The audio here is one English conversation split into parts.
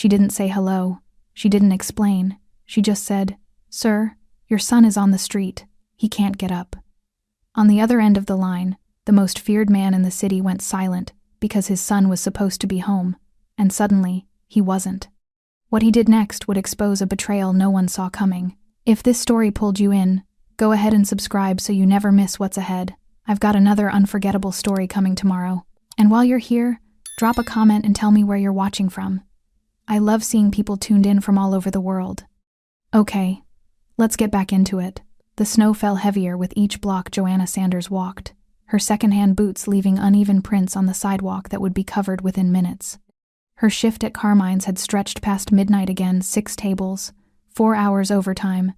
She didn't say hello. She didn't explain. She just said, "Sir, your son is on the street. He can't get up." On the other end of the line, the most feared man in the city went silent because his son was supposed to be home, and suddenly, he wasn't. What he did next would expose a betrayal no one saw coming. If this story pulled you in, go ahead and subscribe so you never miss what's ahead. I've got another unforgettable story coming tomorrow. And while you're here, drop a comment and tell me where you're watching from. I love seeing people tuned in from all over the world. Okay, let's get back into it. The snow fell heavier with each block Joanna Sanders walked, her secondhand boots leaving uneven prints on the sidewalk that would be covered within minutes. Her shift at Carmine's had stretched past midnight again, 6 tables, 4 hours overtime,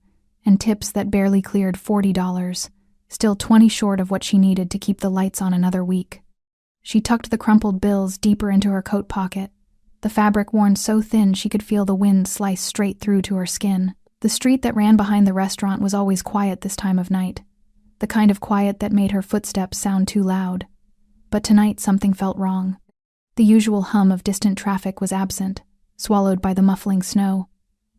and tips that barely cleared $40, still 20 short of what she needed to keep the lights on another week. She tucked the crumpled bills deeper into her coat pocket, the fabric worn so thin she could feel the wind slice straight through to her skin. The street that ran behind the restaurant was always quiet this time of night, the kind of quiet that made her footsteps sound too loud. But tonight something felt wrong. The usual hum of distant traffic was absent, swallowed by the muffling snow,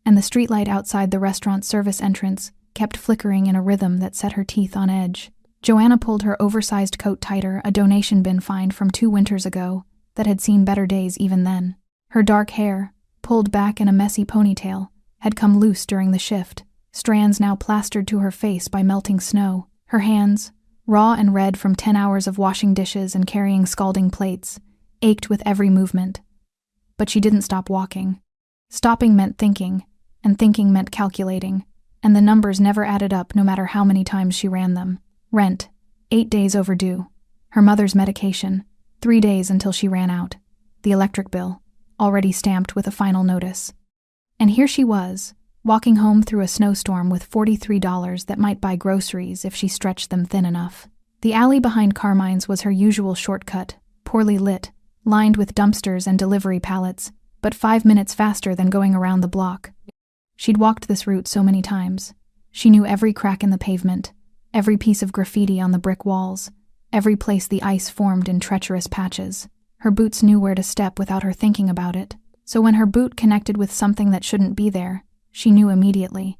and the streetlight outside the restaurant service entrance kept flickering in a rhythm that set her teeth on edge. Joanna pulled her oversized coat tighter, a donation bin find from 2 winters ago that had seen better days even then. Her dark hair, pulled back in a messy ponytail, had come loose during the shift, strands now plastered to her face by melting snow. Her hands, raw and red from 10 hours of washing dishes and carrying scalding plates, ached with every movement. But she didn't stop walking. Stopping meant thinking, and thinking meant calculating, and the numbers never added up no matter how many times she ran them. Rent, 8 days overdue. Her mother's medication, 3 days until she ran out. The electric bill, already stamped with a final notice. And here she was, walking home through a snowstorm with $43 that might buy groceries if she stretched them thin enough. The alley behind Carmine's was her usual shortcut, poorly lit, lined with dumpsters and delivery pallets, but 5 minutes faster than going around the block. She'd walked this route so many times. She knew every crack in the pavement, every piece of graffiti on the brick walls, every place the ice formed in treacherous patches. Her boots knew where to step without her thinking about it. So when her boot connected with something that shouldn't be there, she knew immediately.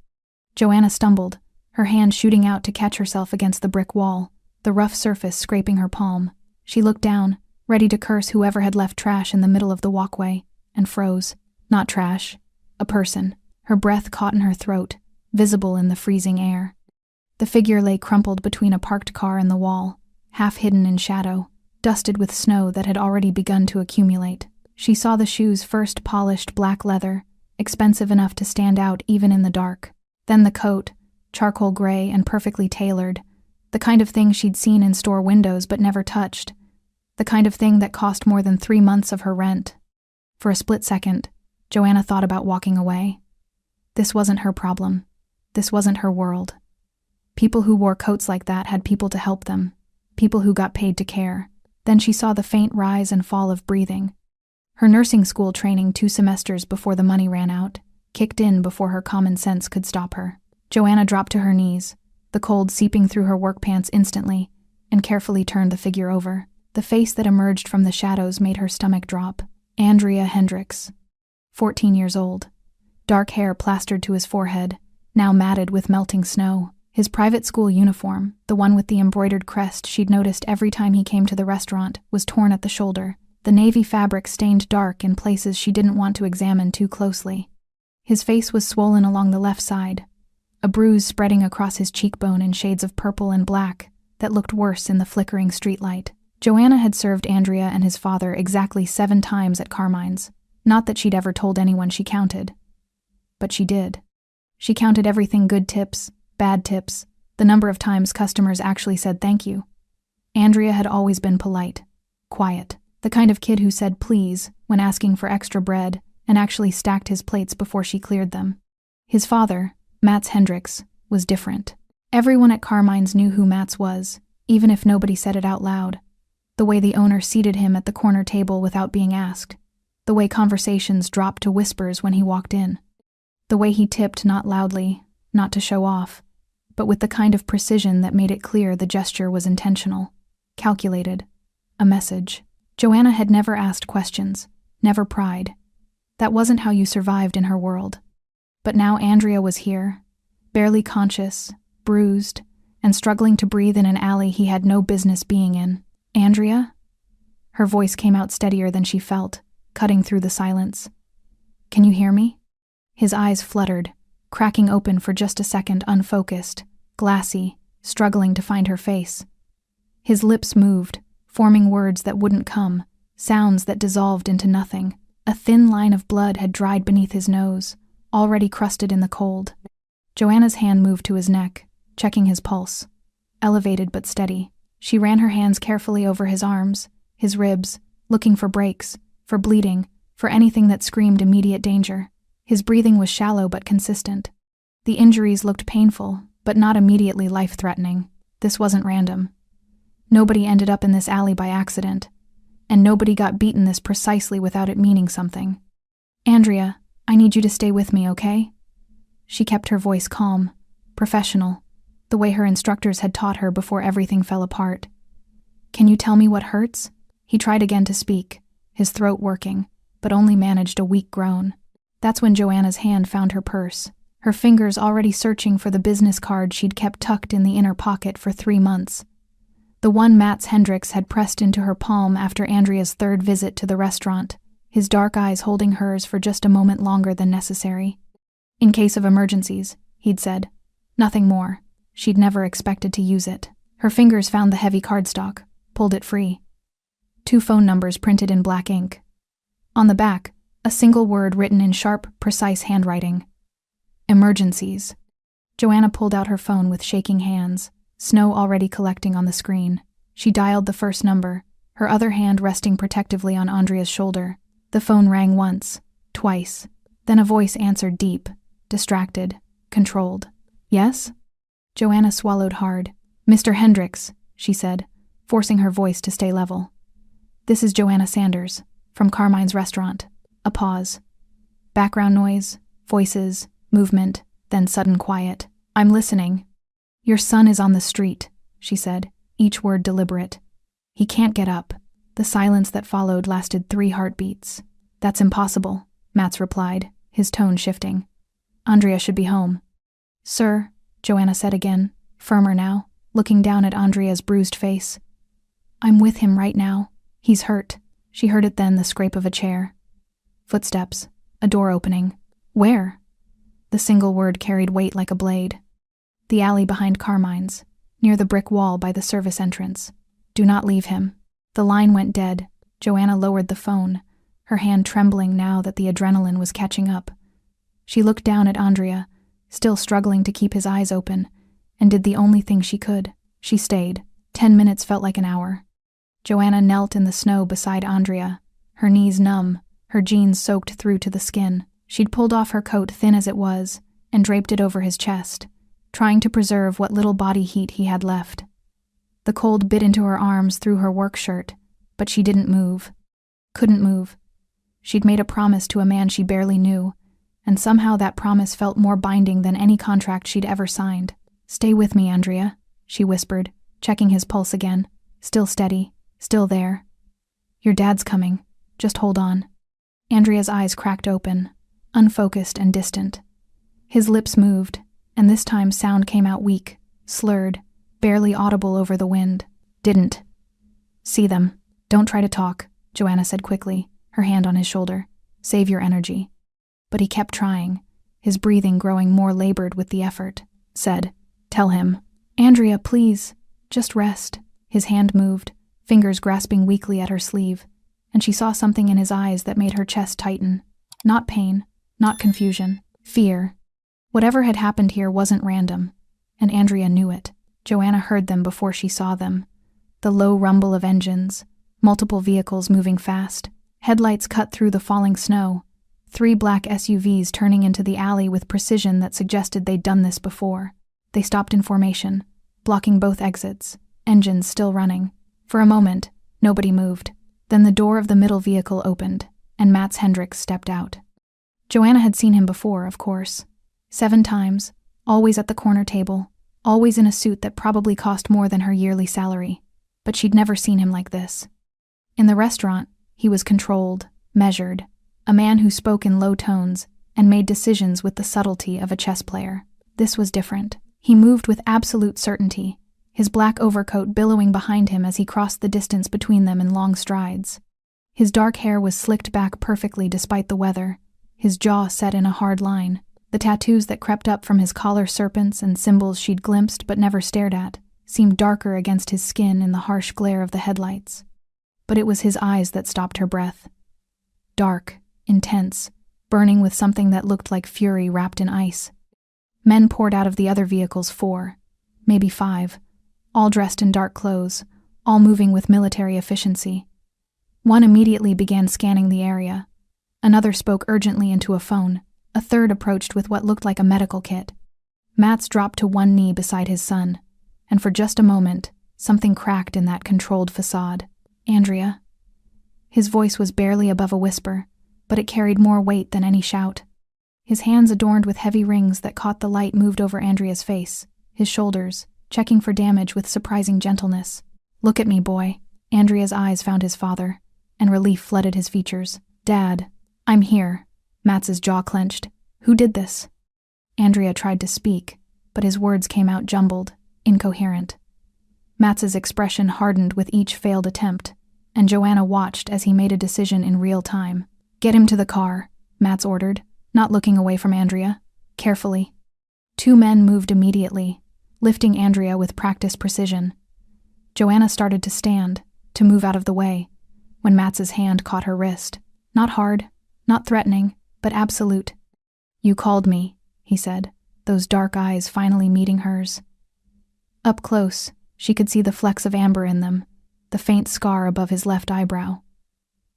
Joanna stumbled, her hand shooting out to catch herself against the brick wall, the rough surface scraping her palm. She looked down, ready to curse whoever had left trash in the middle of the walkway, and froze. Not trash. A person. Her breath caught in her throat, visible in the freezing air. The figure lay crumpled between a parked car and the wall, half hidden in shadow, dusted with snow that had already begun to accumulate. She saw the shoes' first polished black leather, expensive enough to stand out even in the dark. Then the coat, charcoal gray and perfectly tailored, the kind of thing she'd seen in store windows but never touched, the kind of thing that cost more than 3 months of her rent. For a split second, Joanna thought about walking away. This wasn't her problem. This wasn't her world. People who wore coats like that had people to help them, people who got paid to care. Then she saw the faint rise and fall of breathing. Her nursing school training 2 semesters before the money ran out, kicked in before her common sense could stop her. Joanna dropped to her knees, the cold seeping through her work pants instantly, and carefully turned the figure over. The face that emerged from the shadows made her stomach drop. Andrea Hendricks, 14 years old. Dark hair plastered to his forehead, now matted with melting snow. His private school uniform, the one with the embroidered crest she'd noticed every time he came to the restaurant, was torn at the shoulder. The navy fabric stained dark in places she didn't want to examine too closely. His face was swollen along the left side, a bruise spreading across his cheekbone in shades of purple and black that looked worse in the flickering streetlight. Joanna had served Andrea and his father exactly 7 times at Carmine's. Not that she'd ever told anyone she counted. But she did. She counted everything: good tips, bad tips, the number of times customers actually said thank you. Andrea had always been polite, quiet. The kind of kid who said please when asking for extra bread and actually stacked his plates before she cleared them. His father, Matts Hris, was different. Everyone at Carmine's knew who Matts was, even if nobody said it out loud. The way the owner seated him at the corner table without being asked. The way conversations dropped to whispers when he walked in. The way he tipped not loudly, not to show off, but with the kind of precision that made it clear the gesture was intentional, calculated, a message. Joanna had never asked questions, never pried. That wasn't how you survived in her world. But now Andrea was here, barely conscious, bruised, and struggling to breathe in an alley he had no business being in. Andrea? Her voice came out steadier than she felt, cutting through the silence. Can you hear me? His eyes fluttered, cracking open for just a second, unfocused, glassy, struggling to find her face. His lips moved, forming words that wouldn't come, sounds that dissolved into nothing. A thin line of blood had dried beneath his nose, already crusted in the cold. Joanna's hand moved to his neck, checking his pulse. Elevated but steady, she ran her hands carefully over his arms, his ribs, looking for breaks, for bleeding, for anything that screamed immediate danger. His breathing was shallow but consistent. The injuries looked painful, but not immediately life-threatening. This wasn't random. Nobody ended up in this alley by accident, and nobody got beaten this precisely without it meaning something. Andrea, I need you to stay with me, okay? She kept her voice calm, professional, the way her instructors had taught her before everything fell apart. Can you tell me what hurts? He tried again to speak, his throat working, but only managed a weak groan. That's when Joanna's hand found her purse, her fingers already searching for the business card she'd kept tucked in the inner pocket for 3 months. The one Matts Hris had pressed into her palm after Andrea's third visit to the restaurant, his dark eyes holding hers for just a moment longer than necessary. In case of emergencies, he'd said. Nothing more. She'd never expected to use it. Her fingers found the heavy cardstock, pulled it free. 2 phone numbers printed in black ink. On the back, a single word written in sharp, precise handwriting. Emergencies. Joanna pulled out her phone with shaking hands, snow already collecting on the screen. She dialed the first number, her other hand resting protectively on Andrea's shoulder. The phone rang once, twice. Then a voice answered deep, distracted, controlled. Yes? Joanna swallowed hard. Mr. Hendricks, she said, forcing her voice to stay level. This is Joanna Sanders, from Carmine's restaurant. A pause. Background noise, voices, movement, then sudden quiet. I'm listening. Your son is on the street, she said, each word deliberate. He can't get up. The silence that followed lasted 3 heartbeats. That's impossible, Matts replied, his tone shifting. Andrea should be home. Sir, Joanna said again, firmer now, looking down at Andrea's bruised face. I'm with him right now. He's hurt. She heard it then, the scrape of a chair. Footsteps. A door opening. Where? The single word carried weight like a blade. The alley behind Carmine's, near the brick wall by the service entrance. Do not leave him. The line went dead. Joanna lowered the phone, her hand trembling now that the adrenaline was catching up. She looked down at Andrea, still struggling to keep his eyes open, and did the only thing she could. She stayed. 10 minutes felt like an hour. Joanna knelt in the snow beside Andrea, her knees numb, her jeans soaked through to the skin. She'd pulled off her coat, thin as it was, and draped it over his chest, trying to preserve what little body heat he had left. The cold bit into her arms through her work shirt, but she didn't move. Couldn't move. She'd made a promise to a man she barely knew, and somehow that promise felt more binding than any contract she'd ever signed. Stay with me, Andrea, she whispered, checking his pulse again, still steady, still there. Your dad's coming. Just hold on. Andrea's eyes cracked open, unfocused and distant. His lips moved, and this time sound came out weak, slurred, barely audible over the wind. Didn't. See them. Don't try to talk, Joanna said quickly, her hand on his shoulder. Save your energy. But he kept trying, his breathing growing more labored with the effort. Said, tell him. Andrea, please. Just rest. His hand moved, fingers grasping weakly at her sleeve, and she saw something in his eyes that made her chest tighten. Not pain, not confusion, fear. Whatever had happened here wasn't random, and Andrea knew it. Joanna heard them before she saw them. The low rumble of engines, multiple vehicles moving fast, headlights cut through the falling snow, 3 black SUVs turning into the alley with precision that suggested they'd done this before. They stopped in formation, blocking both exits, engines still running. For a moment, nobody moved. Then the door of the middle vehicle opened, and Matts Hris stepped out. Joanna had seen him before, of course. 7 times, always at the corner table, always in a suit that probably cost more than her yearly salary. But she'd never seen him like this. In the restaurant, he was controlled, measured, a man who spoke in low tones and made decisions with the subtlety of a chess player. This was different. He moved with absolute certainty, his black overcoat billowing behind him as he crossed the distance between them in long strides. His dark hair was slicked back perfectly despite the weather, his jaw set in a hard line. The tattoos that crept up from his collar, serpents and symbols she'd glimpsed but never stared at, seemed darker against his skin in the harsh glare of the headlights. But it was his eyes that stopped her breath. Dark, intense, burning with something that looked like fury wrapped in ice. Men poured out of the other vehicles, 4, maybe 5, all dressed in dark clothes, all moving with military efficiency. One immediately began scanning the area. Another spoke urgently into a phone. A third approached with what looked like a medical kit. Matts dropped to one knee beside his son, and for just a moment, something cracked in that controlled facade. "Andrea." His voice was barely above a whisper, but it carried more weight than any shout. His hands adorned with heavy rings that caught the light moved over Andrea's face, his shoulders, checking for damage with surprising gentleness. "Look at me, boy." Andrea's eyes found his father, and relief flooded his features. "Dad, I'm here." Matts's jaw clenched. "Who did this?" Andrea tried to speak, but his words came out jumbled, incoherent. Matts's expression hardened with each failed attempt, and Joanna watched as he made a decision in real time. "Get him to the car," Matts ordered, not looking away from Andrea. "Carefully." 2 men moved immediately, lifting Andrea with practiced precision. Joanna started to stand, to move out of the way, when Matts's hand caught her wrist. Not hard, not threatening, but absolute. "You called me," he said, those dark eyes finally meeting hers. Up close, she could see the flecks of amber in them, the faint scar above his left eyebrow.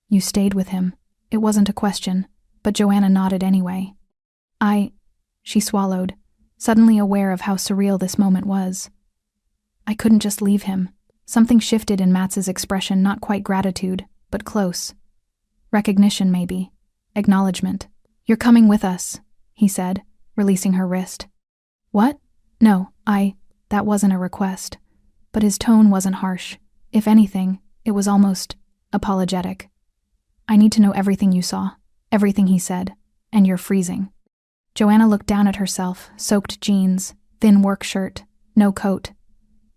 "You stayed with him." It wasn't a question, but Joanna nodded anyway. She swallowed, suddenly aware of how surreal this moment was. "I couldn't just leave him." Something shifted in Matts's expression, not quite gratitude, but close. Recognition, maybe. Acknowledgement. "You're coming with us," he said, releasing her wrist. "What?" "No, that wasn't a request." But his tone wasn't harsh. If anything, it was almost apologetic. "I need to know everything you saw," everything he said, "and you're freezing." Joanna looked down at herself, soaked jeans, thin work shirt, no coat.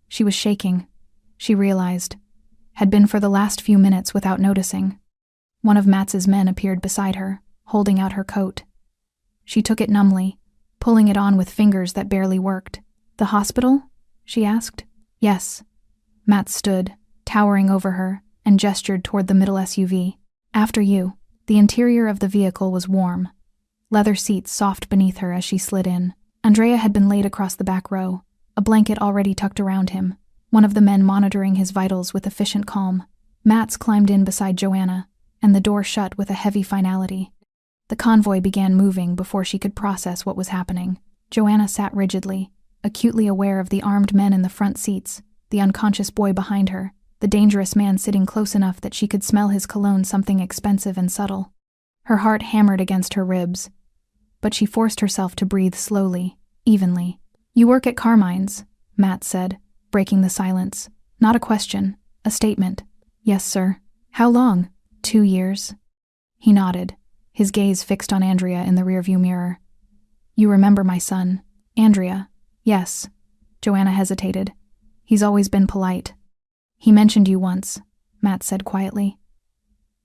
She was shaking, she realized, had been for the last few minutes without noticing. One of Matts's men appeared beside her, holding out her coat. She took it numbly, pulling it on with fingers that barely worked. "The hospital?" she asked. "Yes." Matts stood, towering over her, and gestured toward the middle SUV. "After you." The interior of the vehicle was warm. Leather seats soft beneath her as she slid in. Andrea had been laid across the back row, a blanket already tucked around him, one of the men monitoring his vitals with efficient calm. Matts climbed in beside Joanna, and the door shut with a heavy finality. The convoy began moving before she could process what was happening. Joanna sat rigidly, acutely aware of the armed men in the front seats, the unconscious boy behind her, the dangerous man sitting close enough that she could smell his cologne, something expensive and subtle. Her heart hammered against her ribs, but she forced herself to breathe slowly, evenly. "You work at Carmine's," Matt said, breaking the silence. Not a question, a statement. "Yes, sir." "How long?" 2 years. He nodded, his gaze fixed on Andrea in the rearview mirror. "You remember my son?" "Andrea?" "Yes." Joanna hesitated. "He's always been polite." "He mentioned you once," Matt said quietly.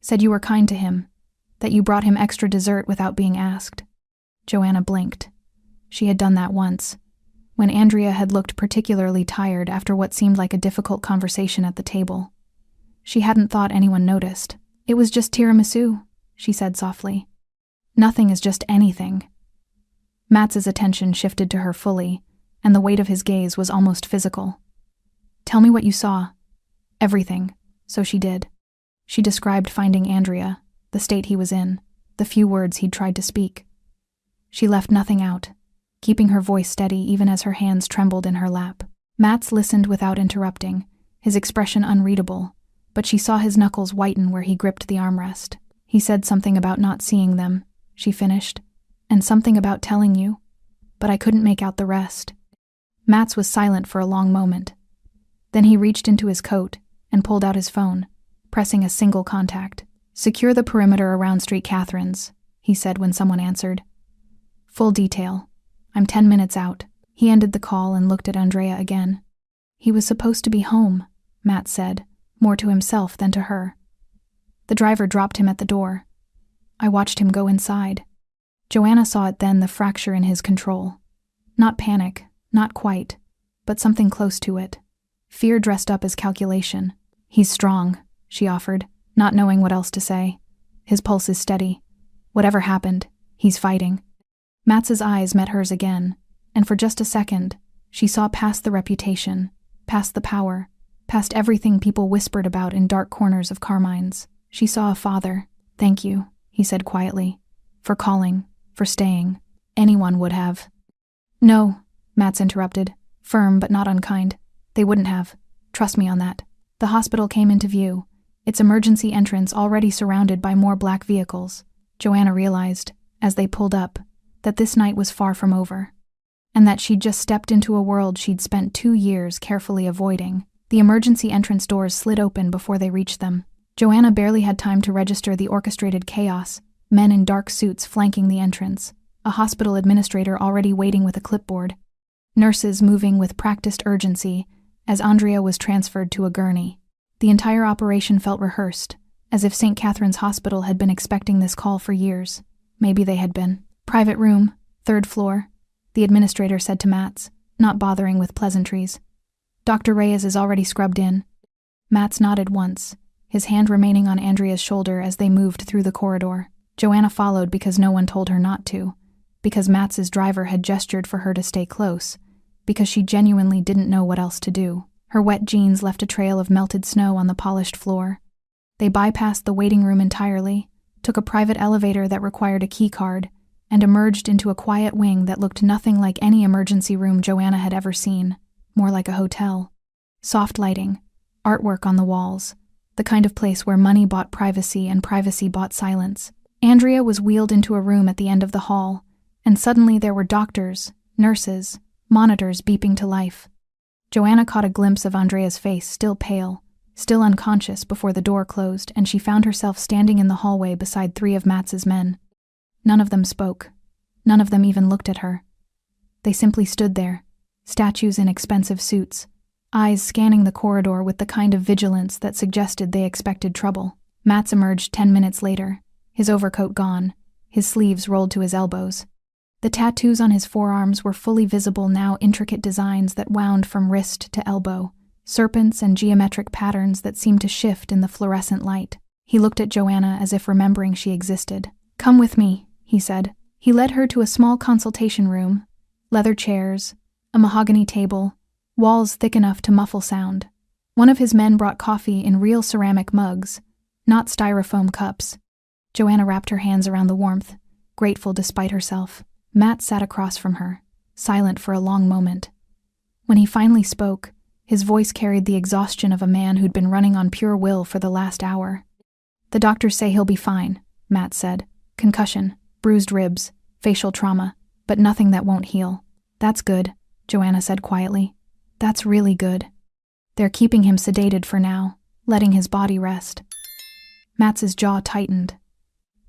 "Said you were kind to him, that you brought him extra dessert without being asked." Joanna blinked. She had done that once, when Andrea had looked particularly tired after what seemed like a difficult conversation at the table. She hadn't thought anyone noticed. "It was just tiramisu," she said softly. "Nothing is just anything." Matts's attention shifted to her fully, and the weight of his gaze was almost physical. "Tell me what you saw." "Everything." So she did. She described finding Andrea, the state he was in, the few words he'd tried to speak. She left nothing out, keeping her voice steady even as her hands trembled in her lap. Matts listened without interrupting, his expression unreadable, but she saw his knuckles whiten where he gripped the armrest. "He said something about not seeing them," she finished, "and something about telling you, but I couldn't make out the rest." Matts was silent for a long moment. Then he reached into his coat and pulled out his phone, pressing a single contact. "Secure the perimeter around Street Catherine's," he said when someone answered. "Full detail. I'm 10 minutes out." He ended the call and looked at Andrea again. "He was supposed to be home," Matt said, more to himself than to her. The driver dropped him at the door. I watched him go inside. Joanna saw it then, the fracture in his control. Not panic, not quite, but something close to it. Fear dressed up as calculation. "He's strong," she offered, not knowing what else to say. "His pulse is steady. Whatever happened, he's fighting." Matts's eyes met hers again, and for just a second, she saw past the reputation, past the power, past everything people whispered about in dark corners of Carmine's. She saw a father. "Thank you," he said quietly, "for calling, for staying. Anyone would have." "No," Matts interrupted, firm but not unkind. "They wouldn't have. Trust me on that." The hospital came into view, its emergency entrance already surrounded by more black vehicles. Joanna realized, as they pulled up, that this night was far from over, and that she'd just stepped into a world she'd spent 2 years carefully avoiding. The emergency entrance doors slid open before they reached them. Joanna barely had time to register the orchestrated chaos, men in dark suits flanking the entrance, a hospital administrator already waiting with a clipboard, nurses moving with practiced urgency as Andrea was transferred to a gurney. The entire operation felt rehearsed, as if St. Catherine's Hospital had been expecting this call for years. Maybe they had been. "Private room, 3rd floor, the administrator said to Matts, not bothering with pleasantries. "Dr. Reyes is already scrubbed in." Matts nodded once, his hand remaining on Andrea's shoulder as they moved through the corridor. Joanna followed because no one told her not to, because Matts's driver had gestured for her to stay close, because she genuinely didn't know what else to do. Her wet jeans left a trail of melted snow on the polished floor. They bypassed the waiting room entirely, took a private elevator that required a key card, and emerged into a quiet wing that looked nothing like any emergency room Joanna had ever seen, more like a hotel. Soft lighting, artwork on the walls, the kind of place where money bought privacy and privacy bought silence. Andrea was wheeled into a room at the end of the hall, and suddenly there were doctors, nurses, monitors beeping to life. Joanna caught a glimpse of Andrea's face, still pale, still unconscious before the door closed, and she found herself standing in the hallway beside 3 of Matts's men. None of them spoke. None of them even looked at her. They simply stood there, statues in expensive suits, eyes scanning the corridor with the kind of vigilance that suggested they expected trouble. Matts emerged 10 minutes later, his overcoat gone, his sleeves rolled to his elbows. The tattoos on his forearms were fully visible now, intricate designs that wound from wrist to elbow, serpents and geometric patterns that seemed to shift in the fluorescent light. He looked at Joanna as if remembering she existed. "Come with me," he said. He led her to a small consultation room, leather chairs, a mahogany table, walls thick enough to muffle sound. One of his men brought coffee in real ceramic mugs, not styrofoam cups. Joanna wrapped her hands around the warmth, grateful despite herself. Matt sat across from her, silent for a long moment. When he finally spoke, his voice carried the exhaustion of a man who'd been running on pure will for the last hour. "The doctors say he'll be fine," Matt said. "Concussion, bruised ribs, facial trauma, but nothing that won't heal." "That's good," Joanna said quietly. "That's really good. They're keeping him sedated for now, letting his body rest." Matts's jaw tightened.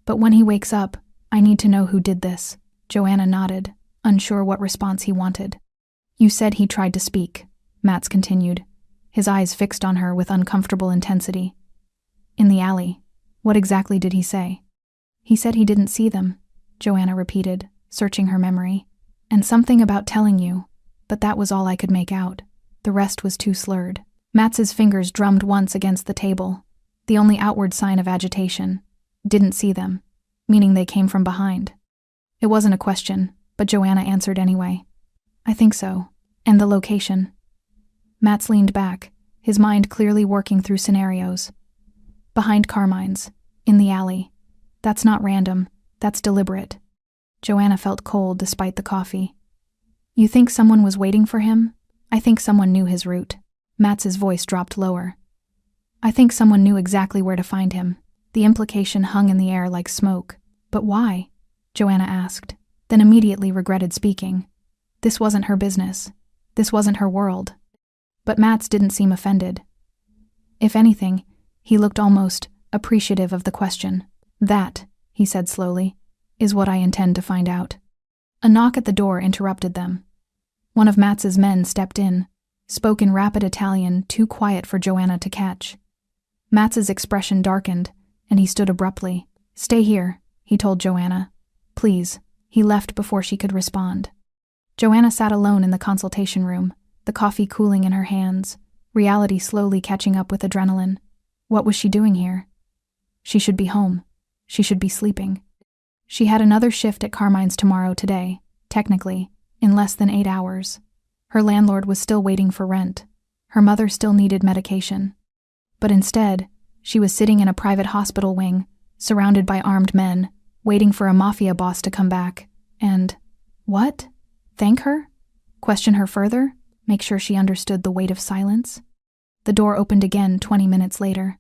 "But when he wakes up, I need to know who did this." Joanna nodded, unsure what response he wanted. "You said he tried to speak," Matts continued, his eyes fixed on her with uncomfortable intensity. "In the alley. What exactly did he say?" "He said he didn't see them," Joanna repeated, searching her memory. "And something about telling you, but that was all I could make out. The rest was too slurred." Matts's fingers drummed once against the table, the only outward sign of agitation. "Didn't see them," meaning they came from behind. It wasn't a question, but Joanna answered anyway. "I think so. And the location?" Matts leaned back, his mind clearly working through scenarios. "Behind Carmine's, in the alley. That's not random, that's deliberate." Joanna felt cold despite the coffee. "You think someone was waiting for him? I think someone knew his route." Matts's voice dropped lower. "I think someone knew exactly where to find him." The implication hung in the air like smoke. "But why?" Joanna asked, then immediately regretted speaking. This wasn't her business. This wasn't her world. But Matts didn't seem offended. If anything, he looked almost appreciative of the question. That, he said slowly, is what I intend to find out. A knock at the door interrupted them. One of Matts's men stepped in, spoke in rapid Italian, too quiet for Joanna to catch. Matts's expression darkened, and he stood abruptly. Stay here, he told Joanna. Please. He left before she could respond. Joanna sat alone in the consultation room, the coffee cooling in her hands, reality slowly catching up with adrenaline. What was she doing here? She should be home. She should be sleeping. She had another shift at Carmine's tomorrow today, technically, in less than 8 hours. Her landlord was still waiting for rent. Her mother still needed medication. But instead, she was sitting in a private hospital wing, surrounded by armed men, waiting for a Mafia boss to come back, and… what? Thank her? Question her further? Make sure she understood the weight of silence? The door opened again 20 minutes later.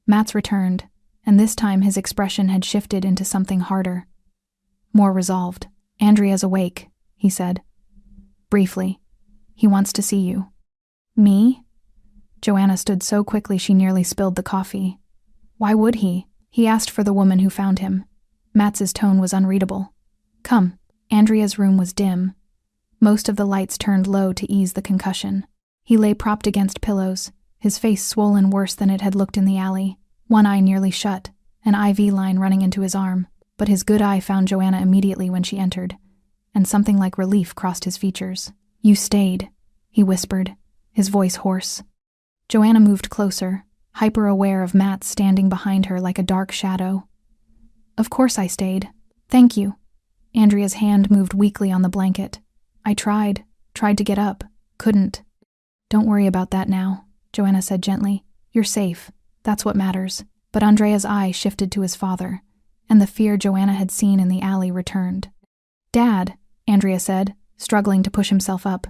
Matts returned, and this time his expression had shifted into something harder. More resolved. Andrea's awake, he said. Briefly. He wants to see you. Me? Joanna stood so quickly she nearly spilled the coffee. Why would he? He asked for the woman who found him. Matts's tone was unreadable. Come. Andrea's room was dim. Most of the lights turned low to ease the concussion. He lay propped against pillows, his face swollen worse than it had looked in the alley, one eye nearly shut, an IV line running into his arm, but his good eye found Joanna immediately when she entered, and something like relief crossed his features. You stayed, he whispered, his voice hoarse. Joanna moved closer, hyper-aware of Matts standing behind her like a dark shadow. Of course I stayed. Thank you. Andrea's hand moved weakly on the blanket. I tried to get up. Couldn't. Don't worry about that now, Joanna said gently. You're safe. That's what matters. But Andrea's eye shifted to his father, and the fear Joanna had seen in the alley returned. Dad, Andrea said, struggling to push himself up.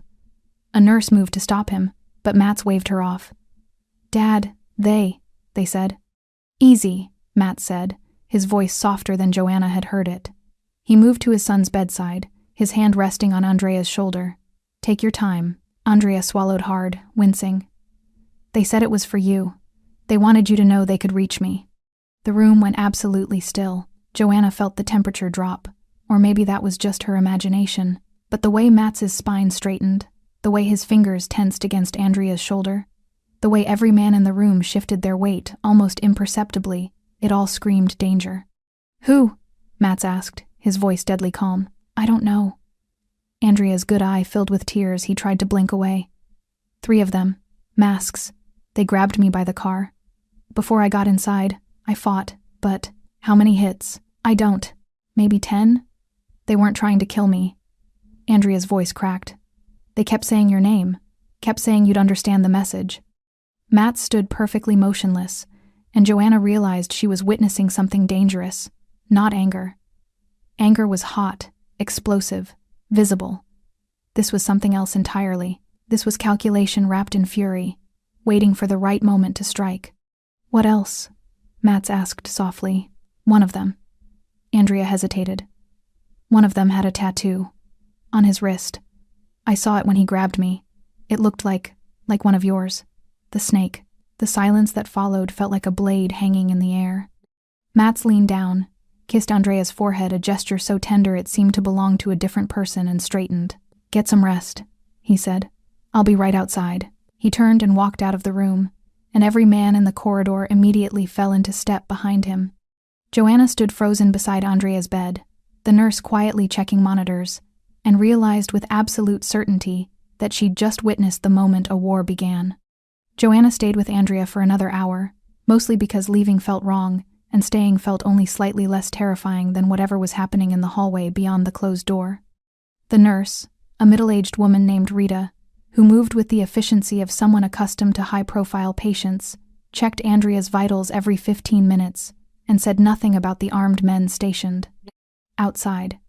A nurse moved to stop him, but Matts waved her off. Dad, they said. Easy, Matts said, his voice softer than Joanna had heard it. He moved to his son's bedside, his hand resting on Andrea's shoulder. Take your time. Andrea swallowed hard, wincing. They said it was for you. They wanted you to know they could reach me. The room went absolutely still. Joanna felt the temperature drop, or maybe that was just her imagination. But the way Matts's spine straightened, the way his fingers tensed against Andrea's shoulder, the way every man in the room shifted their weight almost imperceptibly, it all screamed danger. Who? Matts asked, his voice deadly calm. I don't know. Andrea's good eye filled with tears. He tried to blink away. 3 of them. Masks. They grabbed me by the car. Before I got inside, I fought, but how many hits? I don't. Maybe 10? They weren't trying to kill me. Andrea's voice cracked. They kept saying your name, kept saying you'd understand the message. Matts stood perfectly motionless, and Joanna realized she was witnessing something dangerous, not anger. Anger was hot, explosive, visible. This was something else entirely. This was calculation wrapped in fury, waiting for the right moment to strike. What else? Matts asked softly. One of them. Andrea hesitated. One of them had a tattoo. On his wrist. I saw it when he grabbed me. It looked like one of yours. The snake. The silence that followed felt like a blade hanging in the air. Matts leaned down, kissed Andrea's forehead, a gesture so tender it seemed to belong to a different person, and straightened. Get some rest, he said. I'll be right outside. He turned and walked out of the room, and every man in the corridor immediately fell into step behind him. Joanna stood frozen beside Andrea's bed, the nurse quietly checking monitors, and realized with absolute certainty that she'd just witnessed the moment a war began. Joanna stayed with Andrea for another hour, mostly because leaving felt wrong, and staying felt only slightly less terrifying than whatever was happening in the hallway beyond the closed door. The nurse, a middle-aged woman named Rita, who moved with the efficiency of someone accustomed to high-profile patients, checked Andrea's vitals every 15 minutes, and said nothing about the armed men stationed outside.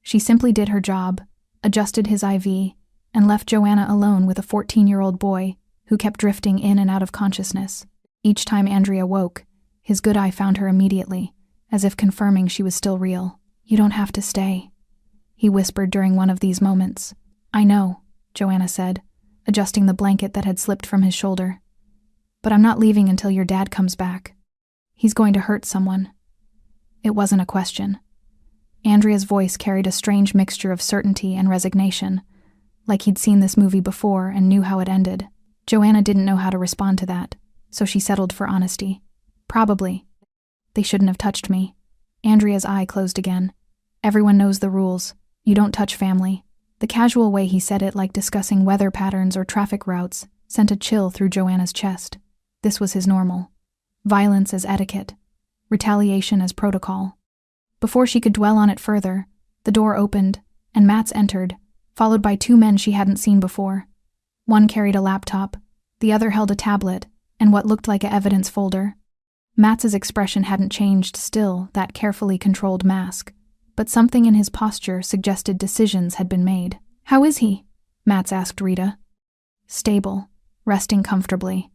She simply did her job, adjusted his IV, and left Joanna alone with a 14-year-old boy who kept drifting in and out of consciousness. Each time Andrea woke, his good eye found her immediately, as if confirming she was still real. You don't have to stay, he whispered during one of these moments. I know, Joanna said, adjusting the blanket that had slipped from his shoulder. But I'm not leaving until your dad comes back. He's going to hurt someone. It wasn't a question. Andrea's voice carried a strange mixture of certainty and resignation, like he'd seen this movie before and knew how it ended. Joanna didn't know how to respond to that, so she settled for honesty. Probably. They shouldn't have touched me. Andrea's eye closed again. Everyone knows the rules. You don't touch family. The casual way he said it, like discussing weather patterns or traffic routes, sent a chill through Joanna's chest. This was his normal. Violence as etiquette. Retaliation as protocol. Before she could dwell on it further, the door opened, and Matts entered, followed by two men she hadn't seen before. One carried a laptop, the other held a tablet, and what looked like an evidence folder. Matts's expression hadn't changed, still that carefully controlled mask, but something in his posture suggested decisions had been made. "How is he?" Matts asked Rita. "Stable, resting comfortably.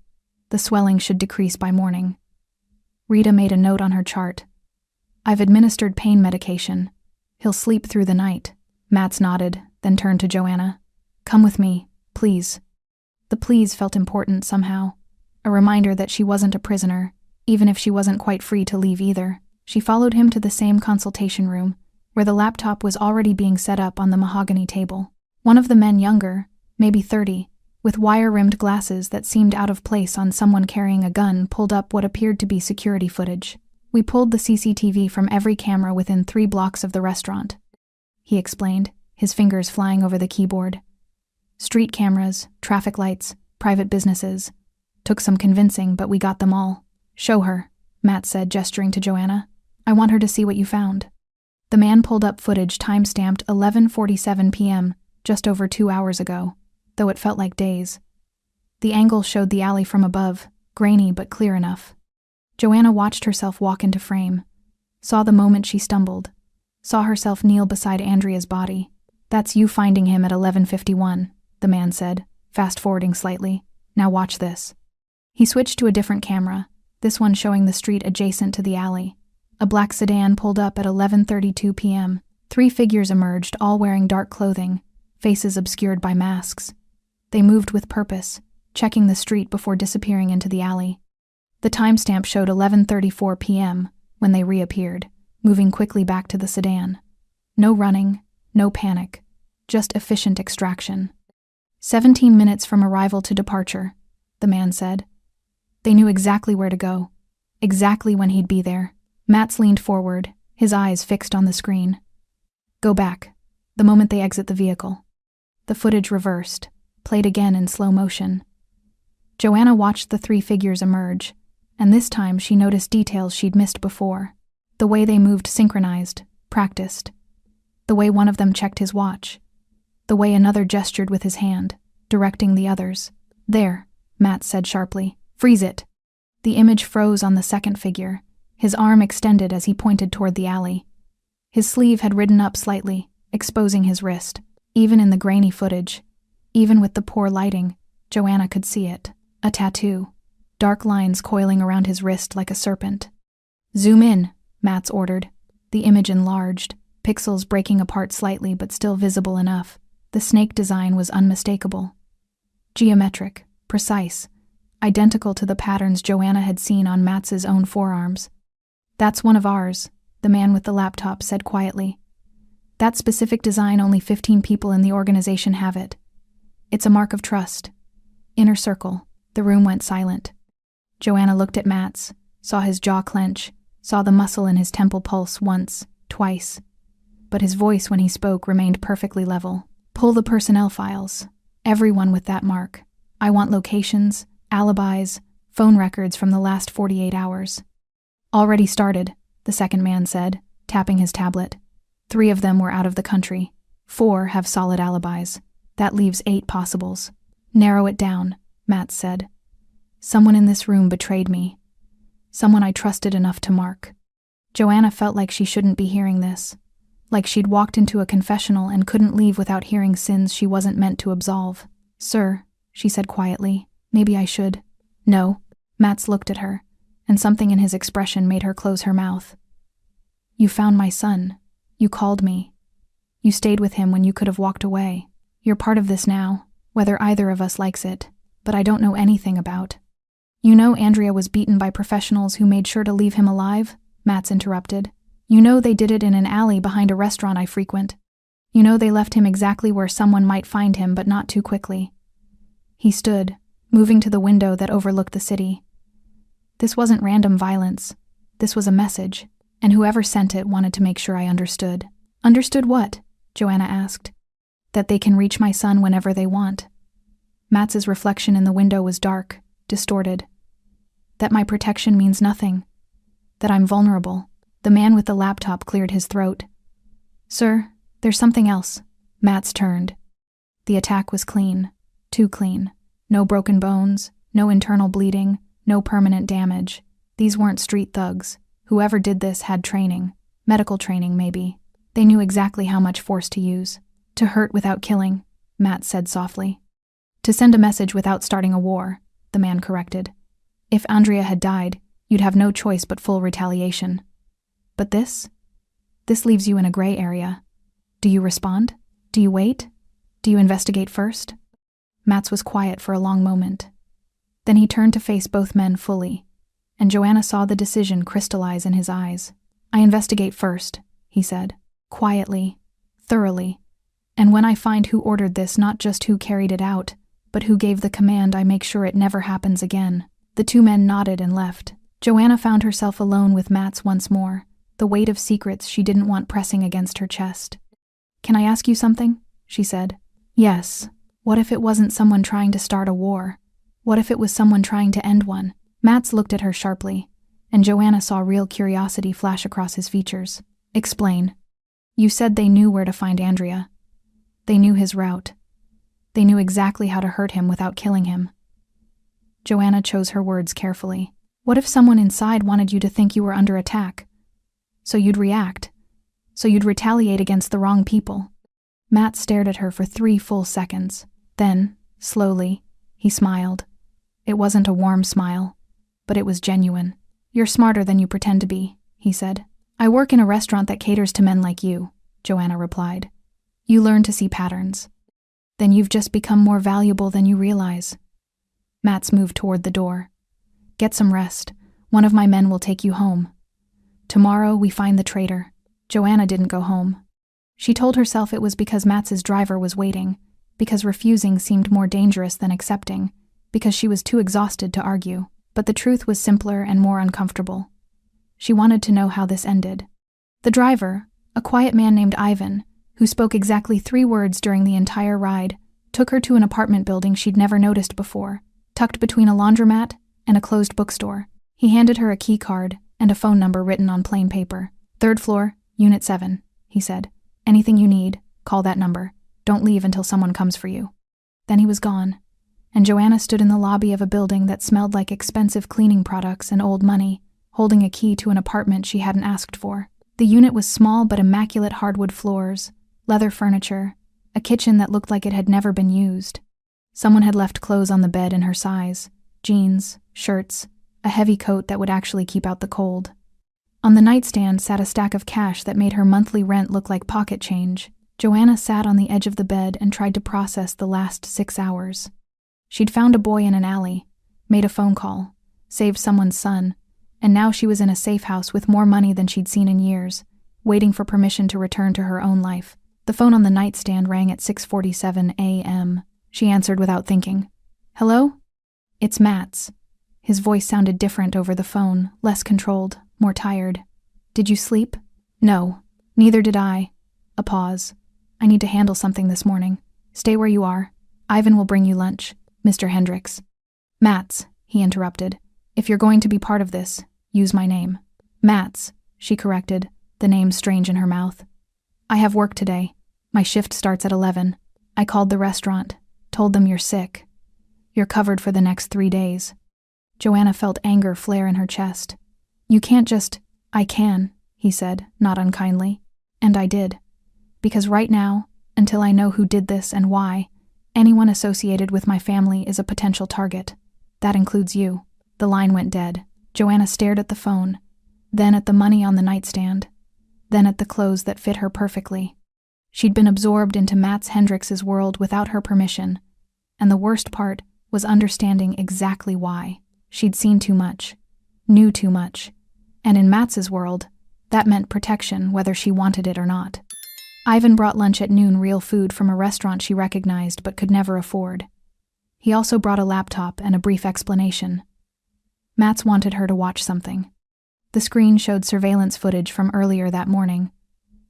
The swelling should decrease by morning." Rita made a note on her chart. "I've administered pain medication. He'll sleep through the night." Matts nodded, then turned to Joanna. "Come with me, please." The please felt important somehow, a reminder that she wasn't a prisoner, even if she wasn't quite free to leave either. She followed him to the same consultation room, where the laptop was already being set up on the mahogany table. One of the men, younger, maybe 30, with wire-rimmed glasses that seemed out of place on someone carrying a gun, pulled up what appeared to be security footage. "We pulled the CCTV from every camera within 3 blocks of the restaurant," he explained, his fingers flying over the keyboard. "Street cameras, traffic lights, private businesses. Took some convincing, but we got them all." "Show her," Matt said, gesturing to Joanna. "I want her to see what you found." The man pulled up footage time-stamped 11:47 p.m., just over 2 hours ago, though it felt like days. The angle showed the alley from above, grainy but clear enough. Joanna watched herself walk into frame, saw the moment she stumbled, saw herself kneel beside Andrea's body. "That's you finding him at 11:51, the man said, fast-forwarding slightly. "Now watch this." He switched to a different camera, this one showing the street adjacent to the alley. A black sedan pulled up at 11:32 p.m. 3 figures emerged, all wearing dark clothing, faces obscured by masks. They moved with purpose, checking the street before disappearing into the alley. The timestamp showed 11:34 p.m. when they reappeared, moving quickly back to the sedan. No running, no panic, just efficient extraction. 17 minutes from arrival to departure, the man said. They knew exactly where to go, exactly when he'd be there. Matts leaned forward, his eyes fixed on the screen. "Go back, the moment they exit the vehicle." The footage reversed, played again in slow motion. Joanna watched the 3 figures emerge, and this time she noticed details she'd missed before. The way they moved synchronized, practiced. The way one of them checked his watch. The way another gestured with his hand, directing the others. "There," Matt said sharply. "Freeze it." The image froze on the second figure, his arm extended as he pointed toward the alley. His sleeve had ridden up slightly, exposing his wrist. Even in the grainy footage, even with the poor lighting, Joanna could see it. A tattoo. Dark lines coiling around his wrist like a serpent. "Zoom in," Matts ordered. The image enlarged, pixels breaking apart slightly but still visible enough. The snake design was unmistakable. Geometric, precise, identical to the patterns Joanna had seen on Matts's own forearms. "That's one of ours," the man with the laptop said quietly. "That specific design, only 15 people in the organization have it. It's a mark of trust." Inner circle. The room went silent. Joanna looked at Matts, saw his jaw clench, saw the muscle in his temple pulse once, twice. But his voice when he spoke remained perfectly level. "Pull the personnel files. Everyone with that mark. I want locations, alibis, phone records from the last 48 hours. "Already started," the second man said, tapping his tablet. 3 of them were out of the country. 4 have solid alibis. That leaves 8 possibles. "Narrow it down," Matt said. "Someone in this room betrayed me. Someone I trusted enough to mark." Joanna felt like she shouldn't be hearing this. Like she'd walked into a confessional and couldn't leave without hearing sins she wasn't meant to absolve. "Sir," she said quietly, "maybe I should." "No." Matts looked at her, and something in his expression made her close her mouth. "You found my son. You called me. You stayed with him when you could have walked away. You're part of this now, whether either of us likes it, but I don't know anything about." You know Andrea was beaten by professionals who made sure to leave him alive? Matts interrupted. You know they did it in an alley behind a restaurant I frequent. You know they left him exactly where someone might find him, but not too quickly. He stood, moving to the window that overlooked the city. This wasn't random violence. This was a message, and whoever sent it wanted to make sure I understood. Understood what? Joanna asked. That they can reach my son whenever they want. Matts's reflection in the window was dark, distorted. That my protection means nothing. That I'm vulnerable. The man with the laptop cleared his throat. Sir, there's something else. Matts turned. The attack was clean. Too clean. No broken bones, no internal bleeding, no permanent damage. These weren't street thugs. Whoever did this had training. Medical training, maybe. They knew exactly how much force to use. To hurt without killing, Matts said softly. To send a message without starting a war, the man corrected. If Andrea had died, you'd have no choice but full retaliation. But this? This leaves you in a gray area. Do you respond? Do you wait? Do you investigate first? Matts was quiet for a long moment. Then he turned to face both men fully, and Joanna saw the decision crystallize in his eyes. I investigate first, he said, quietly, thoroughly. And when I find who ordered this, not just who carried it out, but who gave the command, I make sure it never happens again. The two men nodded and left. Joanna found herself alone with Matts once more, the weight of secrets she didn't want pressing against her chest. Can I ask you something? She said. Yes. What if it wasn't someone trying to start a war? What if it was someone trying to end one? Matts looked at her sharply, and Joanna saw real curiosity flash across his features. Explain. You said they knew where to find Andrea. They knew his route. They knew exactly how to hurt him without killing him. Joanna chose her words carefully. What if someone inside wanted you to think you were under attack? So you'd react. So you'd retaliate against the wrong people. Matt stared at her for 3 full seconds. Then, slowly, he smiled. It wasn't a warm smile, but it was genuine. You're smarter than you pretend to be, he said. I work in a restaurant that caters to men like you, Joanna replied. You learn to see patterns. Then you've just become more valuable than you realize. Matts moved toward the door. Get some rest. One of my men will take you home. Tomorrow we find the traitor. Joanna didn't go home. She told herself it was because Matts's driver was waiting, because refusing seemed more dangerous than accepting, because she was too exhausted to argue. But the truth was simpler and more uncomfortable. She wanted to know how this ended. The driver, a quiet man named Ivan, who spoke exactly 3 words during the entire ride, took her to an apartment building she'd never noticed before, tucked between a laundromat and a closed bookstore. He handed her a key card and a phone number written on plain paper. 3rd floor, Unit 7, he said. Anything you need, call that number. Don't leave until someone comes for you. Then he was gone, and Joanna stood in the lobby of a building that smelled like expensive cleaning products and old money, holding a key to an apartment she hadn't asked for. The unit was small but immaculate hardwood floors, leather furniture, a kitchen that looked like it had never been used. Someone had left clothes on the bed in her size, jeans, shirts, a heavy coat that would actually keep out the cold. On the nightstand sat a stack of cash that made her monthly rent look like pocket change. Joanna sat on the edge of the bed and tried to process the last 6 hours. She'd found a boy in an alley, made a phone call, saved someone's son, and now she was in a safe house with more money than she'd seen in years, waiting for permission to return to her own life. The phone on the nightstand rang at 6:47 a.m. She answered without thinking. Hello? It's Matts. His voice sounded different over the phone, less controlled, more tired. Did you sleep? No, neither did I. A pause. I need to handle something this morning. Stay where you are. Ivan will bring you lunch. Mr. Hendricks. Matts, he interrupted. If you're going to be part of this, use my name. Matts, she corrected, the name strange in her mouth. I have work today. My shift starts at 11. I called the restaurant, told them you're sick. You're covered for the next 3 days. Joanna felt anger flare in her chest. You can't just... I can, he said, not unkindly. And I did. Because right now, until I know who did this and why, anyone associated with my family is a potential target. That includes you. The line went dead. Joanna stared at the phone, then at the money on the nightstand, then at the clothes that fit her perfectly. She'd been absorbed into Matts Hendricks' world without her permission, and the worst part was understanding exactly why. She'd seen too much, knew too much, and in Matts's world, that meant protection whether she wanted it or not. Ivan brought lunch at noon, real food from a restaurant she recognized but could never afford. He also brought a laptop and a brief explanation. Matts wanted her to watch something. The screen showed surveillance footage from earlier that morning.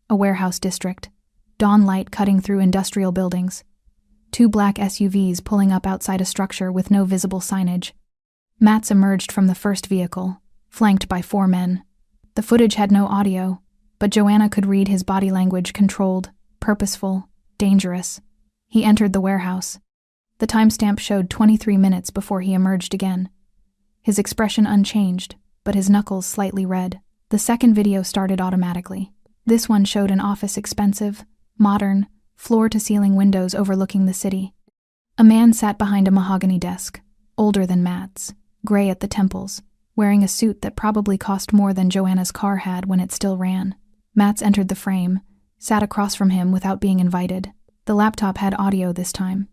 A warehouse district, dawn light cutting through industrial buildings, 2 black SUVs pulling up outside a structure with no visible signage. Matts emerged from the first vehicle, flanked by 4 men. The footage had no audio, but Joanna could read his body language: controlled, purposeful, dangerous. He entered the warehouse. The timestamp showed 23 minutes before he emerged again. His expression unchanged, but his knuckles slightly red. The second video started automatically. This one showed an office, expensive, modern, floor-to-ceiling windows overlooking the city. A man sat behind a mahogany desk, older than Matts, gray at the temples, wearing a suit that probably cost more than Joanna's car had when it still ran. Matts entered the frame, sat across from him without being invited. The laptop had audio this time.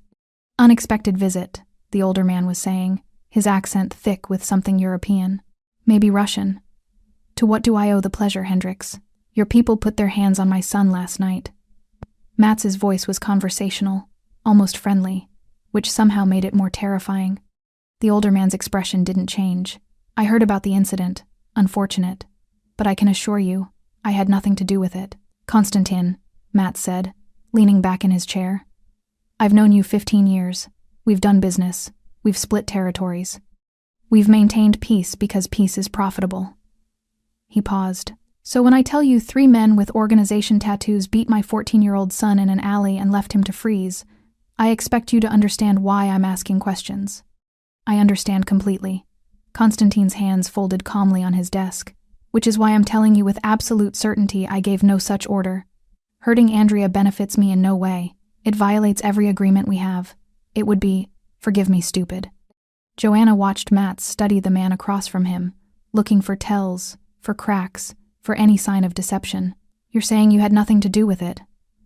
"Unexpected visit," the older man was saying, his accent thick with something European. "Maybe Russian. To what do I owe the pleasure, Hendricks? Your people put their hands on my son last night." Matts's voice was conversational, almost friendly, which somehow made it more terrifying. The older man's expression didn't change. "I heard about the incident. Unfortunate. But I can assure you, I had nothing to do with it." "Konstantin," Matts said, leaning back in his chair. "I've known you 15 years. We've done business. We've split territories. We've maintained peace because peace is profitable." He paused. "So when I tell you 3 men with organization tattoos beat my 14-year-old son in an alley and left him to freeze, I expect you to understand why I'm asking questions." "I understand completely." Konstantin's hands folded calmly on his desk. "Which is why I'm telling you with absolute certainty I gave no such order. Hurting Andrea benefits me in no way. It violates every agreement we have. It would be, forgive me, stupid." Joanna watched Matts study the man across from him, looking for tells, for cracks, for any sign of deception. "You're saying you had nothing to do with it,"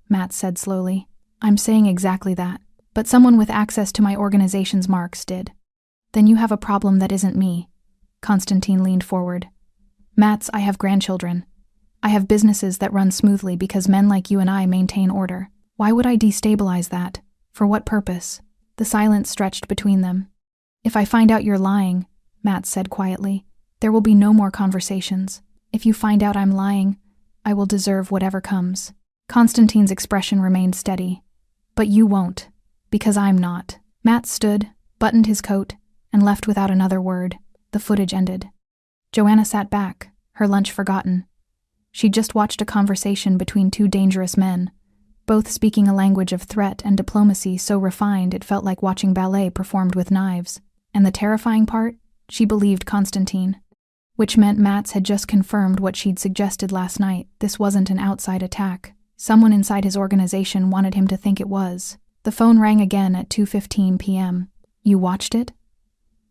Matts said slowly. "I'm saying exactly that. But someone with access to my organization's marks did." "Then you have a problem that isn't me." Konstantin leaned forward. "Matts, I have grandchildren. I have businesses that run smoothly because men like you and I maintain order. Why would I destabilize that? For what purpose?" The silence stretched between them. "If I find out you're lying," Matts said quietly, "there will be no more conversations. If you find out I'm lying, I will deserve whatever comes." Konstantin's expression remained steady. "But you won't, because I'm not." Matts stood, buttoned his coat, and left without another word. The footage ended. Joanna sat back, her lunch forgotten. She'd just watched a conversation between 2 dangerous men, both speaking a language of threat and diplomacy so refined it felt like watching ballet performed with knives. And the terrifying part? She believed Konstantin. Which meant Matts had just confirmed what she'd suggested last night. This wasn't an outside attack. Someone inside his organization wanted him to think it was. The phone rang again at 2:15 p.m. "You watched it?"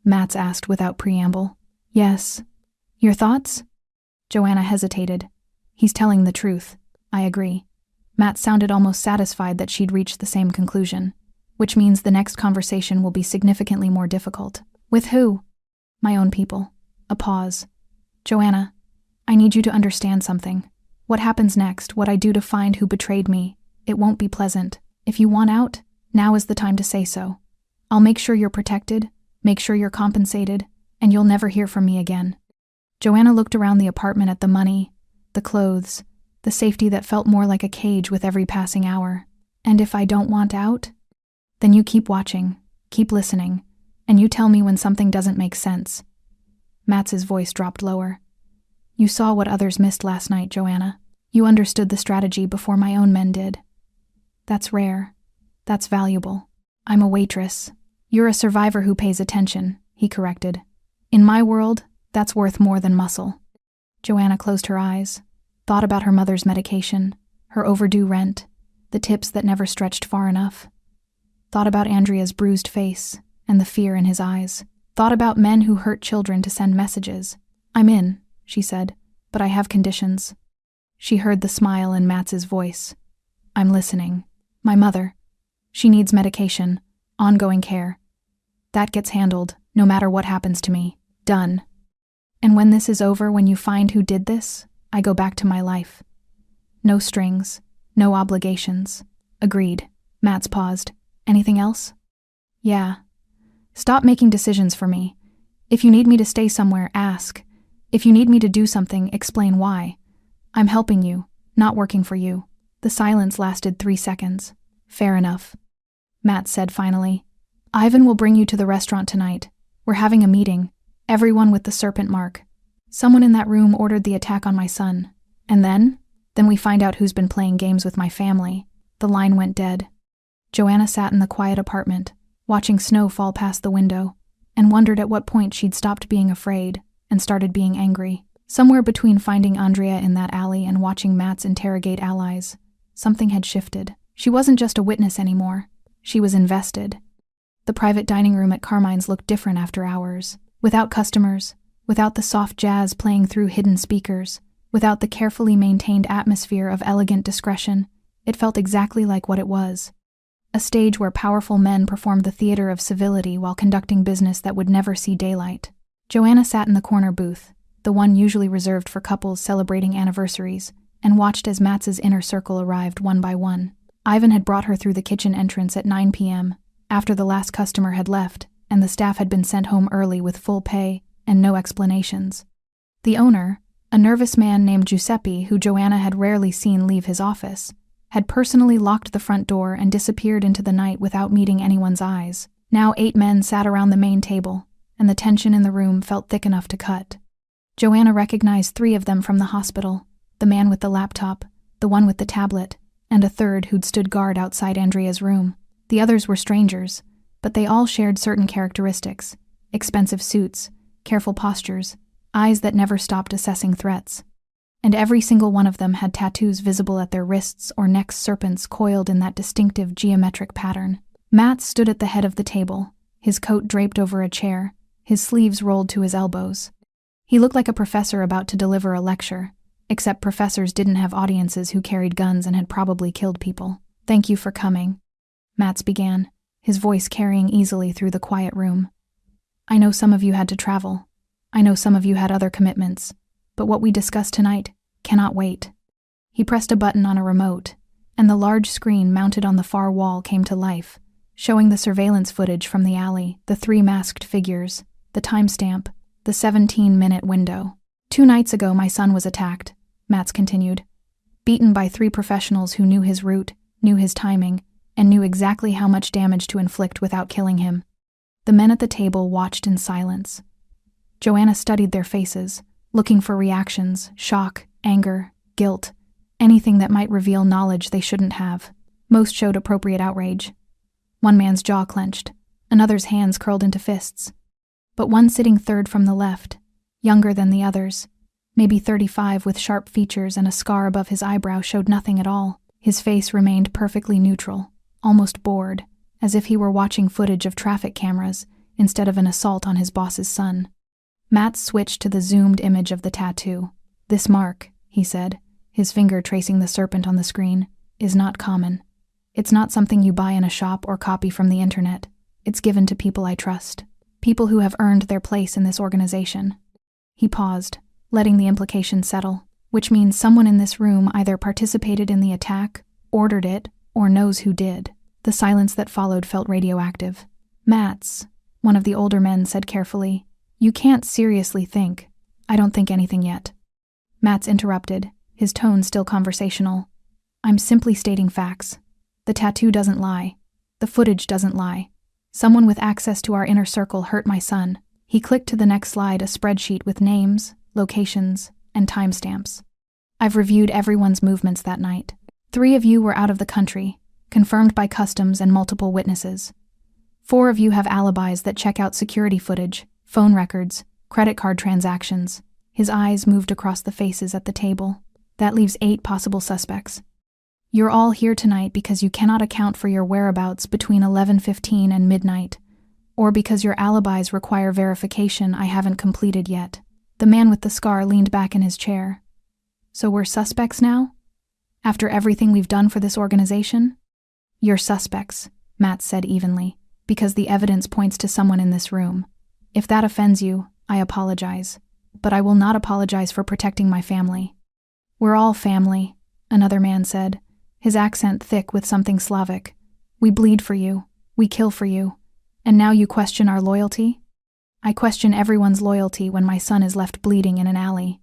Matts asked without preamble. "Yes." "Your thoughts?" Joanna hesitated. "He's telling the truth. I agree." Matts sounded almost satisfied that she'd reached the same conclusion, which means the next conversation will be significantly more difficult. "With who?" "My own people." A pause. "Joanna, I need you to understand something. What happens next, what I do to find who betrayed me, it won't be pleasant. If you want out, now is the time to say so. I'll make sure you're protected, make sure you're compensated, and you'll never hear from me again." Joanna looked around the apartment at the money, the clothes, the safety that felt more like a cage with every passing hour. "And if I don't want out?" "Then you keep watching, keep listening, and you tell me when something doesn't make sense." Matts's voice dropped lower. "You saw what others missed last night, Joanna. You understood the strategy before my own men did. That's rare. That's valuable. I'm a waitress. You're a survivor who pays attention," he corrected. "In my world, that's worth more than muscle." Joanna closed her eyes, thought about her mother's medication, her overdue rent, the tips that never stretched far enough. Thought about Andrea's bruised face and the fear in his eyes. Thought about men who hurt children to send messages. "I'm in," she said, "but I have conditions." She heard the smile in Matts's voice. "I'm listening. My mother. She needs medication, ongoing care. That gets handled, no matter what happens to me." Done. And when this is over, when you find who did this, I go back to my life. No strings, no obligations. Agreed. Matts paused. Anything else? Yeah. Stop making decisions for me. If you need me to stay somewhere, ask. If you need me to do something, explain why. I'm helping you, not working for you. The silence lasted 3 seconds. Fair enough. Matts said finally. Ivan will bring you to the restaurant tonight. We're having a meeting. Everyone with the serpent mark. Someone in that room ordered the attack on my son. And then? Then we find out who's been playing games with my family. The line went dead. Joanna sat in the quiet apartment, watching snow fall past the window, and wondered at what point she'd stopped being afraid and started being angry. Somewhere between finding Andrea in that alley and watching Matts interrogate allies, something had shifted. She wasn't just a witness anymore. She was invested. The private dining room at Carmine's looked different after hours. Without customers, without the soft jazz playing through hidden speakers, without the carefully maintained atmosphere of elegant discretion, it felt exactly like what it was. A stage where powerful men performed the theater of civility while conducting business that would never see daylight. Joanna sat in the corner booth, the one usually reserved for couples celebrating anniversaries, and watched as Matts's inner circle arrived one by one. Ivan had brought her through the kitchen entrance at 9 p.m., after the last customer had left, and the staff had been sent home early with full pay and no explanations. The owner, a nervous man named Giuseppe who Joanna had rarely seen leave his office, had personally locked the front door and disappeared into the night without meeting anyone's eyes. Now 8 men sat around the main table, and the tension in the room felt thick enough to cut. Joanna recognized 3 of them from the hospital, the man with the laptop, the one with the tablet, and a third who'd stood guard outside Andrea's room. The others were strangers, but they all shared certain characteristics: expensive suits, careful postures, eyes that never stopped assessing threats. And every single one of them had tattoos visible at their wrists or necks, serpents coiled in that distinctive geometric pattern. Matts stood at the head of the table, his coat draped over a chair, his sleeves rolled to his elbows. He looked like a professor about to deliver a lecture, except professors didn't have audiences who carried guns and had probably killed people. "Thank you for coming," Matts began, his voice carrying easily through the quiet room. "I know some of you had to travel. I know some of you had other commitments, but what we discussed tonight cannot wait." He pressed a button on a remote, and the large screen mounted on the far wall came to life, showing the surveillance footage from the alley, the 3 masked figures, the timestamp, the 17-minute window. "2 nights ago my son was attacked," Matts continued, "beaten by 3 professionals who knew his route, knew his timing, and knew exactly how much damage to inflict without killing him." The men at the table watched in silence. Joanna studied their faces, looking for reactions: shock, anger, guilt, anything that might reveal knowledge they shouldn't have. Most showed appropriate outrage. One man's jaw clenched, another's hands curled into fists. But one sitting third from the left, younger than the others, maybe 35 with sharp features and a scar above his eyebrow, showed nothing at all. His face remained perfectly neutral, almost bored, as if he were watching footage of traffic cameras instead of an assault on his boss's son. Matts switched to the zoomed image of the tattoo. "This mark," he said, his finger tracing the serpent on the screen, "is not common. It's not something you buy in a shop or copy from the internet. It's given to people I trust, people who have earned their place in this organization." He paused, letting the implication settle, which means someone in this room either participated in the attack, ordered it, or knows who did. The silence that followed felt radioactive. "Matts," one of the older men said carefully, "you can't seriously think. I don't think anything yet." Matts interrupted, his tone still conversational. "I'm simply stating facts. The tattoo doesn't lie. The footage doesn't lie. Someone with access to our inner circle hurt my son." He clicked to the next slide, a spreadsheet with names, locations, and timestamps. "I've reviewed everyone's movements that night. 3 of you were out of the country, confirmed by customs and multiple witnesses. 4 of you have alibis that check out security footage, phone records, credit card transactions." His eyes moved across the faces at the table. "That leaves 8 possible suspects. You're all here tonight because you cannot account for your whereabouts between 11:15 and midnight, or because your alibis require verification I haven't completed yet." The man with the scar leaned back in his chair. "So we're suspects now? After everything we've done for this organization?" "You're suspects," Matts said evenly, "because the evidence points to someone in this room. If that offends you, I apologize. But I will not apologize for protecting my family. We're all family, another man said, his accent thick with something Slavic. We bleed for you. We kill for you. And now you question our loyalty? I question everyone's loyalty when my son is left bleeding in an alley.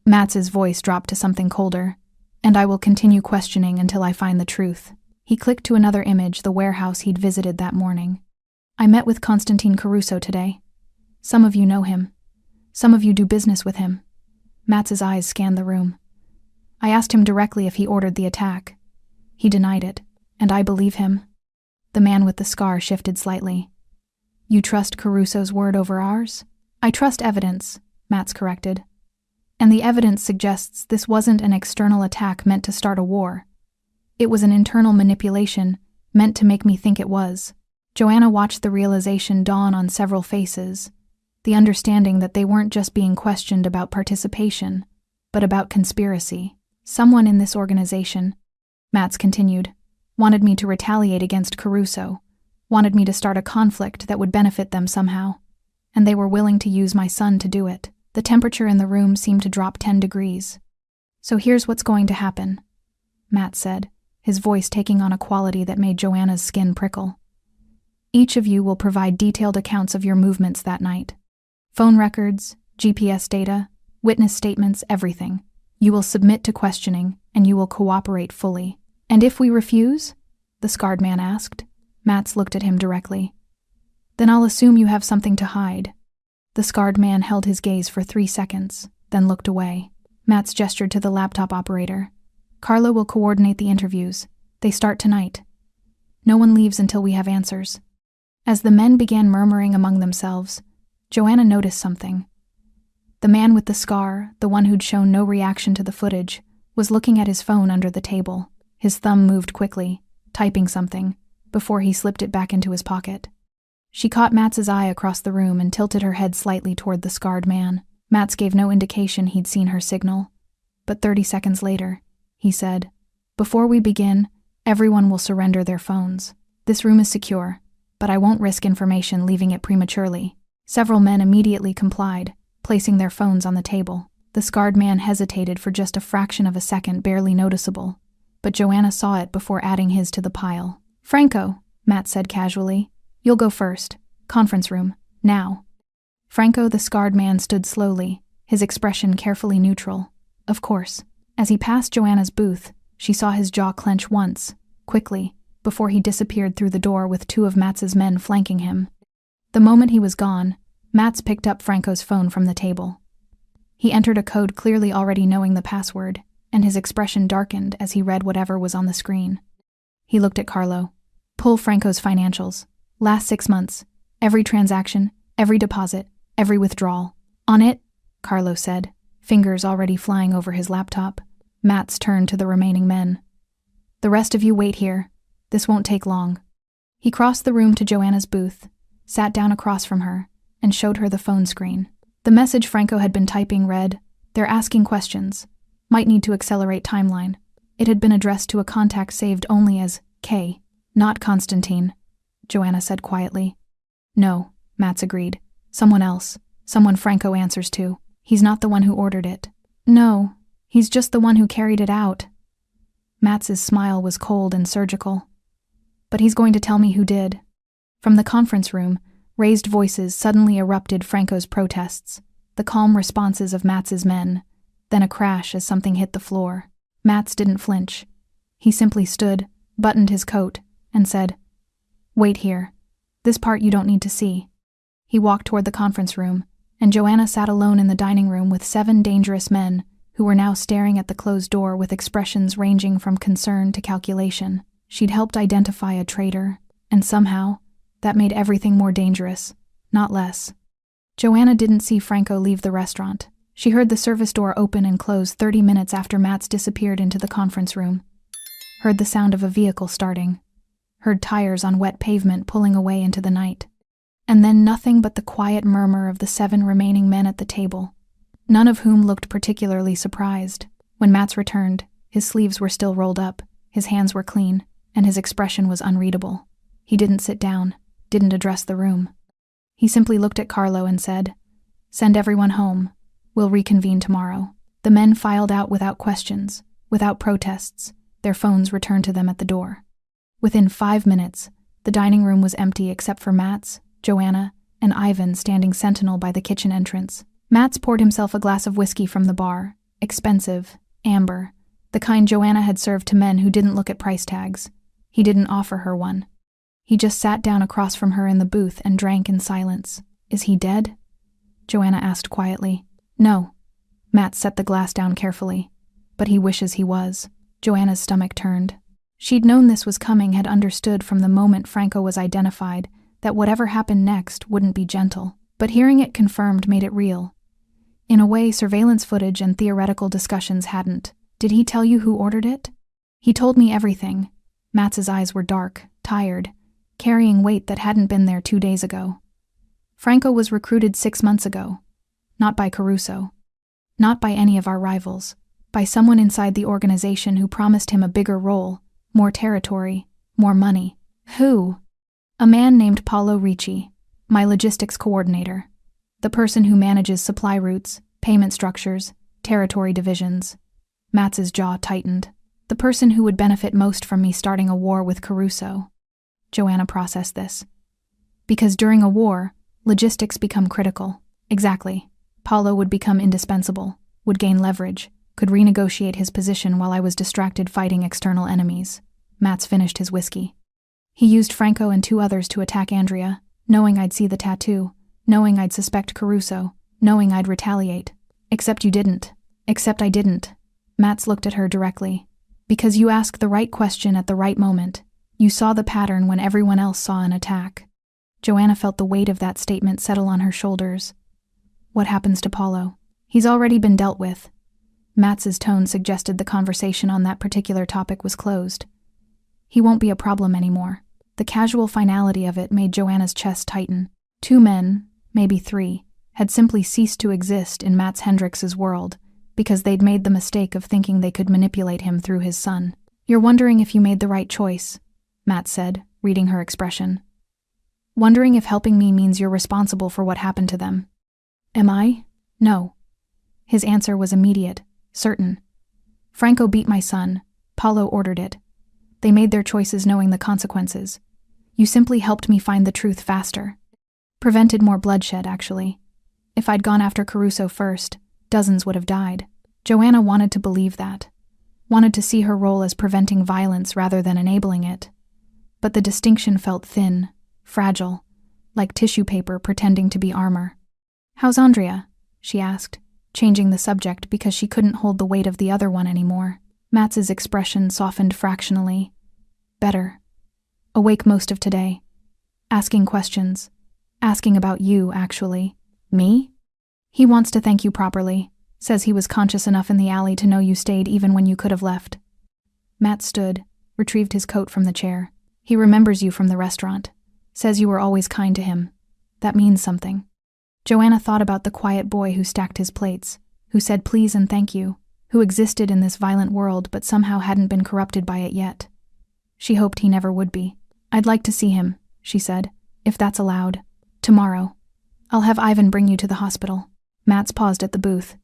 Matts's voice dropped to something colder. And I will continue questioning until I find the truth. He clicked to another image, the warehouse he'd visited that morning. I met with Constantine Caruso today. Some of you know him. Some of you do business with him. Matts's eyes scanned the room. I asked him directly if he ordered the attack. He denied it, and I believe him. The man with the scar shifted slightly. You trust Caruso's word over ours? I trust evidence, Matts corrected. And the evidence suggests this wasn't an external attack meant to start a war. It was an internal manipulation meant to make me think it was. Joanna watched the realization dawn on several faces, the understanding that they weren't just being questioned about participation, but about conspiracy. Someone in this organization, Matts continued, wanted me to retaliate against Caruso, wanted me to start a conflict that would benefit them somehow, and they were willing to use my son to do it. The temperature in the room seemed to drop 10 degrees. So here's what's going to happen, Matt said, his voice taking on a quality that made Joanna's skin prickle. Each of you will provide detailed accounts of your movements that night. Phone records, GPS data, witness statements, everything. You will submit to questioning, and you will cooperate fully. And if we refuse? The scarred man asked. Matts looked at him directly. Then I'll assume you have something to hide. The scarred man held his gaze for 3 seconds, then looked away. Matts gestured to the laptop operator. Carlo will coordinate the interviews. They start tonight. No one leaves until we have answers. As the men began murmuring among themselves, Joanna noticed something. The man with the scar, the one who'd shown no reaction to the footage, was looking at his phone under the table. His thumb moved quickly, typing something, before he slipped it back into his pocket. She caught Matts's eye across the room and tilted her head slightly toward the scarred man. Matts gave no indication he'd seen her signal. But 30 seconds later, he said, Before we begin, everyone will surrender their phones. This room is secure, but I won't risk information leaving it prematurely. Several men immediately complied, placing their phones on the table. The scarred man hesitated for just a fraction of a second, barely noticeable, but Joanna saw it before adding his to the pile. Franco, Matt said casually, you'll go first. Conference room, now. Franco, the scarred man, stood slowly, his expression carefully neutral. Of course. As he passed Joanna's booth, she saw his jaw clench once, quickly, before he disappeared through the door with 2 of Matts's men flanking him. The moment he was gone, Matts picked up Franco's phone from the table. He entered a code clearly already knowing the password, and his expression darkened as he read whatever was on the screen. He looked at Carlo. Pull Franco's financials. Last 6 months. Every transaction, every deposit, every withdrawal. On it, Carlo said, fingers already flying over his laptop. Matts turned to the remaining men. The rest of you wait here. This won't take long. He crossed the room to Joanna's booth, sat down across from her, and showed her the phone screen. The message Franco had been typing read, They're asking questions. Might need to accelerate timeline. It had been addressed to a contact saved only as K, not Constantine, Joanna said quietly. No, Matts agreed. Someone else. Someone Franco answers to. He's not the one who ordered it. No, he's just the one who carried it out. Matts's smile was cold and surgical. But he's going to tell me who did. From the conference room, raised voices suddenly erupted Franco's protests, the calm responses of Matts's men, then a crash as something hit the floor. Matts didn't flinch. He simply stood, buttoned his coat, and said, Wait here. This part you don't need to see. He walked toward the conference room, and Joanna sat alone in the dining room with 7 dangerous men who were now staring at the closed door with expressions ranging from concern to calculation. She'd helped identify a traitor, and somehow, that made everything more dangerous, not less. Joanna didn't see Franco leave the restaurant. She heard the service door open and close 30 minutes after Matts disappeared into the conference room. Heard the sound of a vehicle starting. Heard tires on wet pavement pulling away into the night. And then nothing but the quiet murmur of the 7 remaining men at the table, none of whom looked particularly surprised. When Matts returned, his sleeves were still rolled up, his hands were clean, and his expression was unreadable. He didn't sit down, didn't address the room. He simply looked at Carlo and said, Send everyone home. We'll reconvene tomorrow." The men filed out without questions, without protests, their phones returned to them at the door. Within 5 minutes, the dining room was empty except for Matts, Joanna, and Ivan standing sentinel by the kitchen entrance. Matts poured himself a glass of whiskey from the bar, expensive, amber, the kind Joanna had served to men who didn't look at price tags. He didn't offer her one. He just sat down across from her in the booth and drank in silence. "Is he dead?" Joanna asked quietly. "No." Matts set the glass down carefully. "But he wishes he was." Joanna's stomach turned. She'd known this was coming, had understood from the moment Franco was identified that whatever happened next wouldn't be gentle. But hearing it confirmed made it real. In a way, surveillance footage and theoretical discussions hadn't. "Did he tell you who ordered it?" "He told me everything." Matts's eyes were dark, tired, carrying weight that hadn't been there 2 days ago. "Franco was recruited 6 months ago. Not by Caruso. Not by any of our rivals. By someone inside the organization who promised him a bigger role, more territory, more money." "Who?" "A man named Paolo Ricci, my logistics coordinator. The person who manages supply routes, payment structures, territory divisions." Matts's jaw tightened. "The person who would benefit most from me starting a war with Caruso." Joanna processed this. "Because during a war, logistics become critical." "Exactly. Paolo would become indispensable, would gain leverage, could renegotiate his position while I was distracted fighting external enemies." Matts finished his whiskey. "He used Franco and 2 others to attack Andrea, knowing I'd see the tattoo, knowing I'd suspect Caruso, knowing I'd retaliate. Except you didn't." "Except I didn't." Matts looked at her directly. "Because you asked the right question at the right moment. You saw the pattern when everyone else saw an attack." Joanna felt the weight of that statement settle on her shoulders. "What happens to Paolo?" "He's already been dealt with." Matts's tone suggested the conversation on that particular topic was closed. "He won't be a problem anymore." The casual finality of it made Joanna's chest tighten. 2 men, maybe 3, had simply ceased to exist in Matts Hendricks's world because they'd made the mistake of thinking they could manipulate him through his son. "You're wondering if you made the right choice," Matts said, reading her expression. "Wondering if helping me means you're responsible for what happened to them." "Am I?" "No." His answer was immediate, certain. "Franco beat my son. Paolo ordered it. They made their choices knowing the consequences. You simply helped me find the truth faster. Prevented more bloodshed, actually. If I'd gone after Caruso first, dozens would have died." Joanna wanted to believe that. Wanted to see her role as preventing violence rather than enabling it. But the distinction felt thin, fragile, like tissue paper pretending to be armor. "How's Andrea?" she asked, changing the subject because she couldn't hold the weight of the other one anymore. Matts's expression softened fractionally. "Better. Awake most of today. Asking questions. Asking about you, actually." "Me?" "He wants to thank you properly. Says he was conscious enough in the alley to know you stayed even when you could have left." Matt stood, retrieved his coat from the chair. "He remembers you from the restaurant. Says you were always kind to him. That means something." Joanna thought about the quiet boy who stacked his plates, who said please and thank you, who existed in this violent world but somehow hadn't been corrupted by it yet. She hoped he never would be. "I'd like to see him," she said, "if that's allowed. Tomorrow. I'll have Ivan bring you to the hospital." Matts paused at the booth.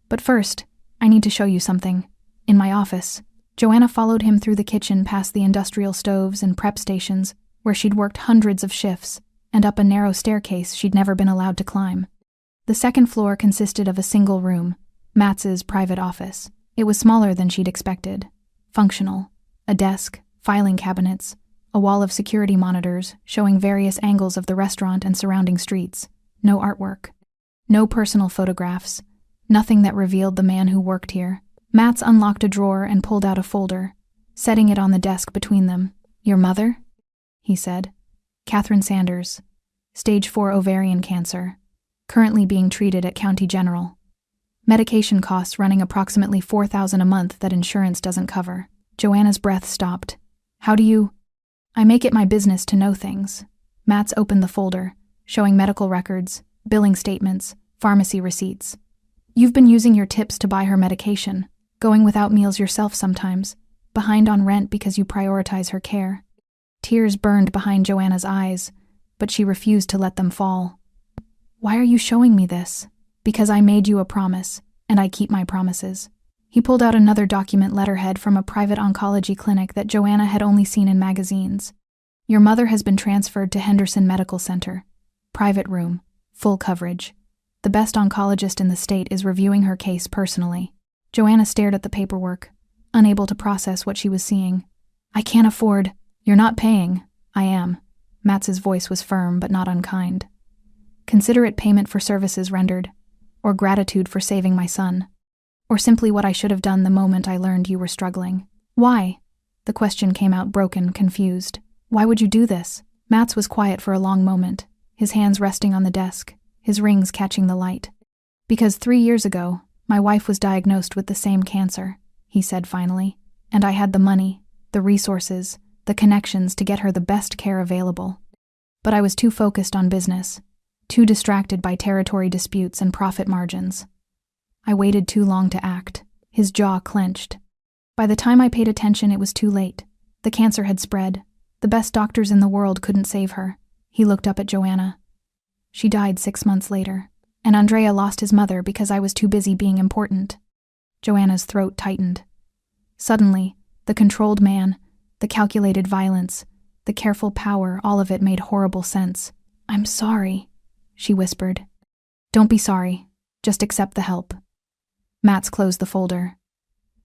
"But first, I need to show you something. In my office." Joanna followed him through the kitchen past the industrial stoves and prep stations where she'd worked hundreds of shifts, and up a narrow staircase she'd never been allowed to climb. The second floor consisted of a single room, Matts's private office. It was smaller than she'd expected. Functional. A desk, filing cabinets, a wall of security monitors showing various angles of the restaurant and surrounding streets. No artwork. No personal photographs. Nothing that revealed the man who worked here. Matts unlocked a drawer and pulled out a folder, setting it on the desk between them. "Your mother?" he said. "Catherine Sanders. Stage 4 ovarian cancer. Currently being treated at County General. Medication costs running approximately $4,000 a month that insurance doesn't cover." Joanna's breath stopped. "How do you—" "I make it my business to know things." Matts opened the folder, showing medical records, billing statements, pharmacy receipts. "You've been using your tips to buy her medication, going without meals yourself sometimes, behind on rent because you prioritize her care." Tears burned behind Joanna's eyes, but she refused to let them fall. Why are you showing me this? Because I made you a promise, and I keep my promises. He pulled out another document letterhead from a private oncology clinic that Joanna had only seen in magazines. Your mother has been transferred to Henderson Medical Center. Private room. Full coverage. The best oncologist in the state is reviewing her case personally. Joanna stared at the paperwork, unable to process what she was seeing. I can't afford. You're not paying. I am. Matts's voice was firm but not unkind. Consider it payment for services rendered, or gratitude for saving my son, or simply what I should have done the moment I learned you were struggling. Why? The question came out broken, confused. Why would you do this? Matts was quiet for a long moment, his hands resting on the desk, his rings catching the light. Because 3 years ago, my wife was diagnosed with the same cancer, he said finally, and I had the money, the resources, the connections to get her the best care available. But I was too focused on business, too distracted by territory disputes and profit margins. I waited too long to act. His jaw clenched. By the time I paid attention, it was too late. The cancer had spread. The best doctors in the world couldn't save her. He looked up at Joanna. She died 6 months later, and Andrea lost his mother because I was too busy being important. Joanna's throat tightened. Suddenly, the controlled man, the calculated violence, the careful power, all of it made horrible sense. I'm sorry, she whispered. Don't be sorry. Just accept the help. Matts closed the folder.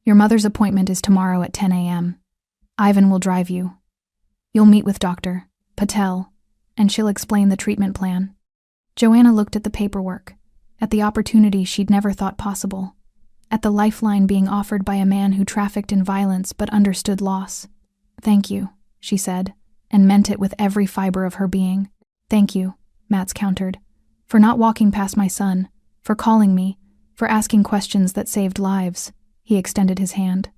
Your mother's appointment is tomorrow at 10 a.m. Ivan will drive you. You'll meet with Dr. Patel, and she'll explain the treatment plan. Joanna looked at the paperwork, at the opportunity she'd never thought possible, at the lifeline being offered by a man who trafficked in violence but understood loss. Thank you, she said, and meant it with every fiber of her being. Thank you, Matts countered, for not walking past my son, for calling me, for asking questions that saved lives. He extended his hand.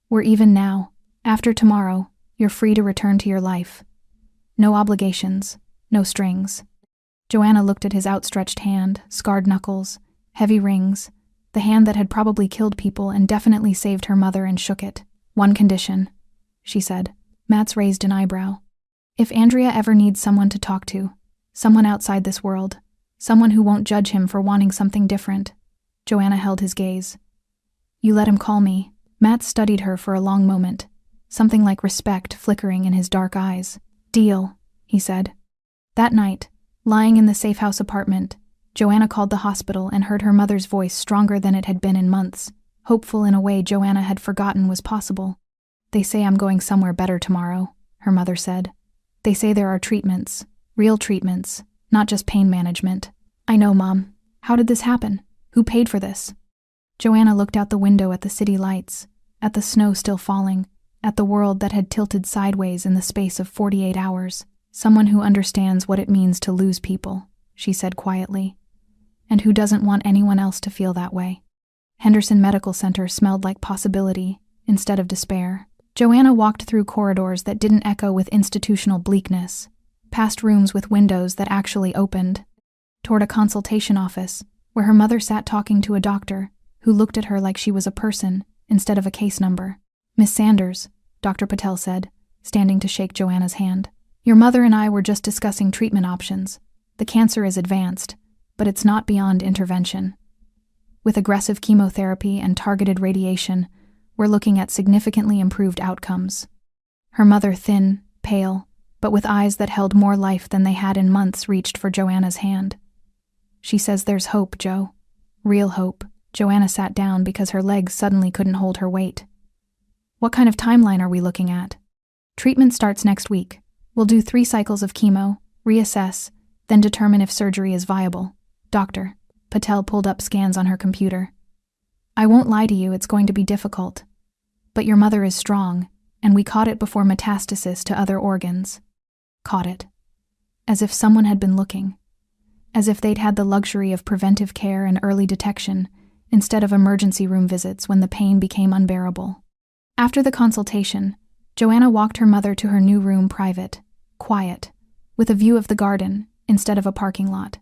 We're even now. After tomorrow, you're free to return to your life. No obligations, no strings. Joanna looked at his outstretched hand, scarred knuckles, heavy rings, the hand that had probably killed people and definitely saved her mother, and shook it. One condition, she said. Matts raised an eyebrow. If Andrea ever needs someone to talk to, someone outside this world, someone who won't judge him for wanting something different. Joanna held his gaze. You let him call me. Matts studied her for a long moment, something like respect flickering in his dark eyes. Deal, he said. That night, lying in the safe house apartment, Joanna called the hospital and heard her mother's voice stronger than it had been in months, hopeful in a way Joanna had forgotten was possible. They say I'm going somewhere better tomorrow, her mother said. They say there are treatments, real treatments, not just pain management. I know, Mom. How did this happen? Who paid for this? Joanna looked out the window at the city lights, at the snow still falling, at the world that had tilted sideways in the space of 48 hours. Someone who understands what it means to lose people, she said quietly, and who doesn't want anyone else to feel that way. Henderson Medical Center smelled like possibility instead of despair. Joanna walked through corridors that didn't echo with institutional bleakness, past rooms with windows that actually opened, toward a consultation office where her mother sat talking to a doctor who looked at her like she was a person instead of a case number. Miss Sanders, Dr. Patel said, standing to shake Joanna's hand. Your mother and I were just discussing treatment options. The cancer is advanced, but it's not beyond intervention. With aggressive chemotherapy and targeted radiation, we're looking at significantly improved outcomes. Her mother, thin, pale, but with eyes that held more life than they had in months, reached for Joanna's hand. She says there's hope, Joe. Real hope. Joanna sat down because her legs suddenly couldn't hold her weight. What kind of timeline are we looking at? Treatment starts next week. We'll do 3 cycles of chemo, reassess, then determine if surgery is viable. Doctor. Patel pulled up scans on her computer. I won't lie to you, it's going to be difficult. But your mother is strong, and we caught it before metastasis to other organs. Caught it. As if someone had been looking. As if they'd had the luxury of preventive care and early detection, instead of emergency room visits when the pain became unbearable. After the consultation, Joanna walked her mother to her new room, private, quiet, with a view of the garden instead of a parking lot.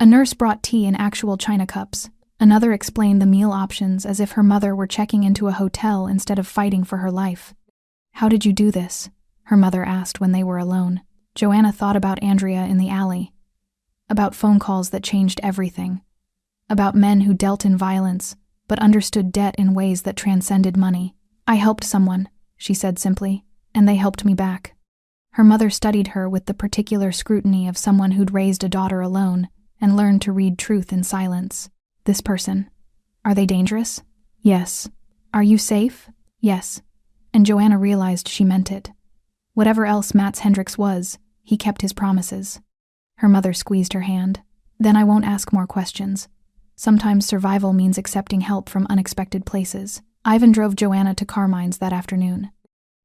A nurse brought tea in actual china cups. Another explained the meal options as if her mother were checking into a hotel instead of fighting for her life. How did you do this? Her mother asked when they were alone. Joanna thought about Andrea in the alley. about phone calls that changed everything, about men who dealt in violence but understood debt in ways that transcended money. "I helped someone," she said simply, "and they helped me back." Her mother studied her with the particular scrutiny of someone who'd raised a daughter alone and learned to read truth in silence. "This person. Are they dangerous?" "Yes." "Are you safe?" "Yes." And Joanna realized she meant it. Whatever else Matts Hris was, he kept his promises. Her mother squeezed her hand. "Then I won't ask more questions. Sometimes survival means accepting help from unexpected places." Ivan drove Joanna to Carmine's that afternoon.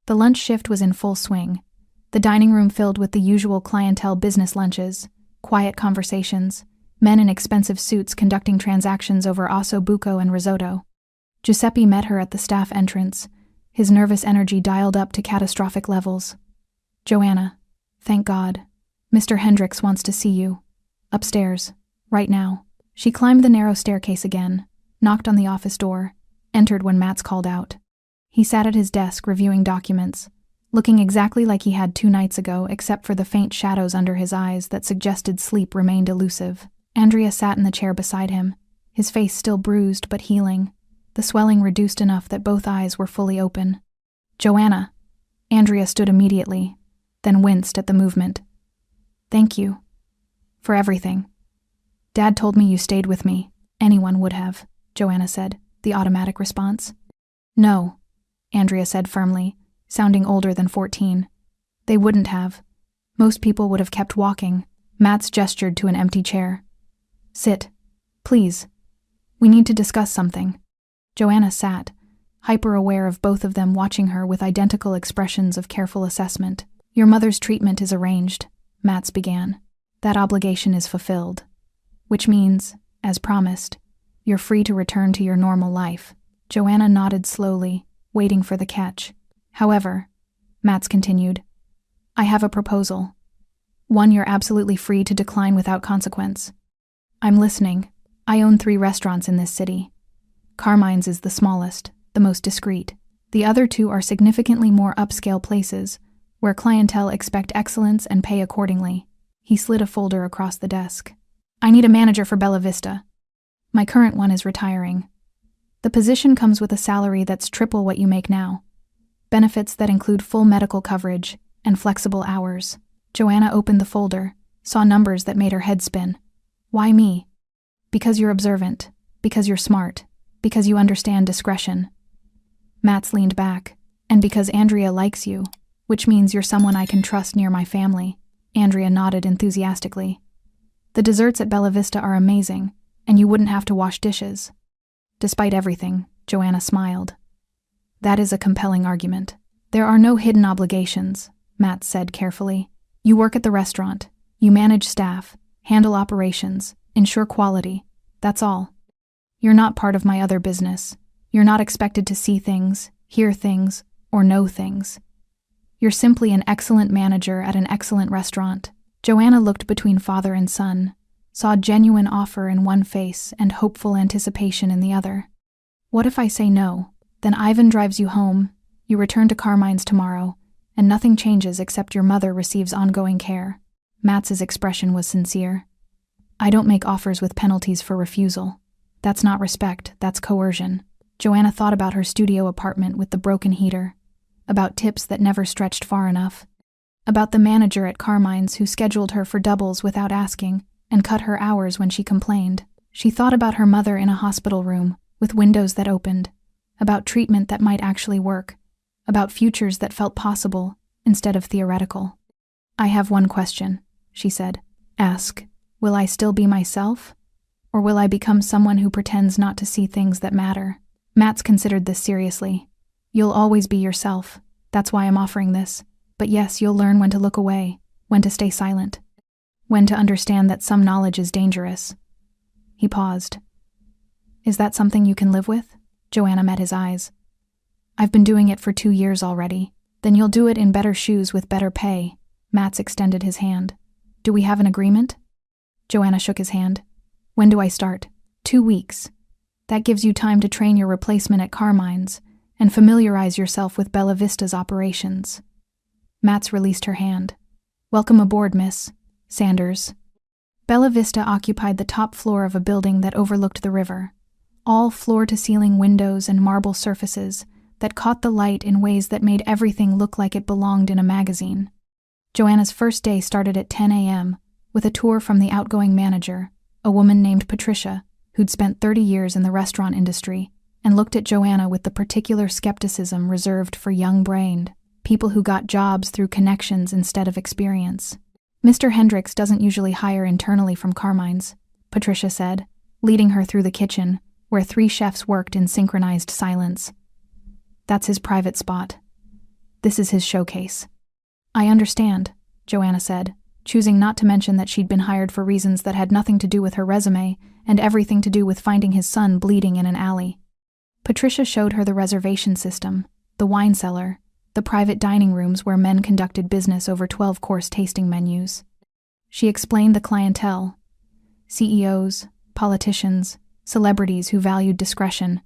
The lunch shift was in full swing, the dining room filled with the usual clientele business lunches, quiet conversations, men in expensive suits conducting transactions over osso buco and risotto. Giuseppe met her at the staff entrance, his nervous energy dialed up to catastrophic levels. "Joanna, thank God. Mr. Hris wants to see you. Upstairs. Right now." She climbed the narrow staircase again, knocked on the office door, entered when Matts called out. He sat at his desk reviewing documents, looking exactly like he had 2 nights ago except for the faint shadows under his eyes that suggested sleep remained elusive. Andrea sat in the chair beside him, his face still bruised but healing, the swelling reduced enough that both eyes were fully open. "Joanna." Andrea stood immediately, then winced at the movement. "Thank you. For everything. Dad told me you stayed with me." "Anyone would have," Joanna said, the automatic response. "No," Andrea said firmly, sounding older than 14. "They wouldn't have. Most people would have kept walking." Matts gestured to an empty chair. "Sit. Please. We need to discuss something." Joanna sat, hyper-aware of both of them watching her with identical expressions of careful assessment. "Your mother's treatment is arranged," Matts began. "That obligation is fulfilled. Which means, as promised, you're free to return to your normal life." Joanna nodded slowly, waiting for the catch. "However," Matts continued, "I have a proposal. One you're absolutely free to decline without consequence." "I'm listening." "I own 3 restaurants in this city. Carmine's is the smallest, the most discreet. The other 2 are significantly more upscale places, where clientele expect excellence and pay accordingly." He slid a folder across the desk. "I need a manager for Bella Vista. My current one is retiring. The position comes with a salary that's triple what you make now. Benefits that include full medical coverage and flexible hours." Joanna opened the folder, saw numbers that made her head spin. "Why me?" "Because you're observant, because you're smart, because you understand discretion." Matts leaned back. "And because Andrea likes you, which means you're someone I can trust near my family." Andrea nodded enthusiastically. "The desserts at Bella Vista are amazing, and you wouldn't have to wash dishes." Despite everything, Joanna smiled. "That is a compelling argument." "There are no hidden obligations," Matts said carefully. "You work at the restaurant, you manage staff, handle operations, ensure quality. That's all. You're not part of my other business. You're not expected to see things, hear things, or know things. You're simply an excellent manager at an excellent restaurant." Joanna looked between father and son, saw genuine offer in one face and hopeful anticipation in the other. "What if I say no? Then Ivan drives you home, you return to Carmine's tomorrow, and nothing changes except your mother receives ongoing care." Matts's expression was sincere. "I don't make offers with penalties for refusal. That's not respect, that's coercion." Joanna thought about her studio apartment with the broken heater, about tips that never stretched far enough, about the manager at Carmine's who scheduled her for doubles without asking and cut her hours when she complained. She thought about her mother in a hospital room with windows that opened, about treatment that might actually work, about futures that felt possible instead of theoretical. "I have one question," she said. "Ask, will I still be myself? Or will I become someone who pretends not to see things that matter?" Matts considered this seriously. "You'll always be yourself. That's why I'm offering this. But yes, you'll learn when to look away, when to stay silent, when to understand that some knowledge is dangerous." He paused. "Is that something you can live with?" Joanna met his eyes. "I've been doing it for 2 years already." "Then you'll do it in better shoes with better pay." Matts extended his hand. "Do we have an agreement?" Joanna shook his hand. "When do I start?" 2 weeks. That gives you time to train your replacement at Carmine's and familiarize yourself with Bella Vista's operations." Matts released her hand. "Welcome aboard, Miss Sanders." Bella Vista occupied the top floor of a building that overlooked the river. All floor-to-ceiling windows and marble surfaces that caught the light in ways that made everything look like it belonged in a magazine. Joanna's first day started at 10 a.m. with a tour from the outgoing manager, a woman named Patricia, who'd spent 30 years in the restaurant industry, and looked at Joanna with the particular skepticism reserved for young-brained people who got jobs through connections instead of experience. "Mr. Hendricks doesn't usually hire internally from Carmine's," Patricia said, leading her through the kitchen, where 3 chefs worked in synchronized silence. "That's his private spot. This is his showcase." "I understand," Joanna said, choosing not to mention that she'd been hired for reasons that had nothing to do with her resume and everything to do with finding his son bleeding in an alley. Patricia showed her the reservation system, the wine cellar, the private dining rooms where men conducted business over 12-course tasting menus. She explained the clientele: CEOs, politicians, celebrities who valued discretion,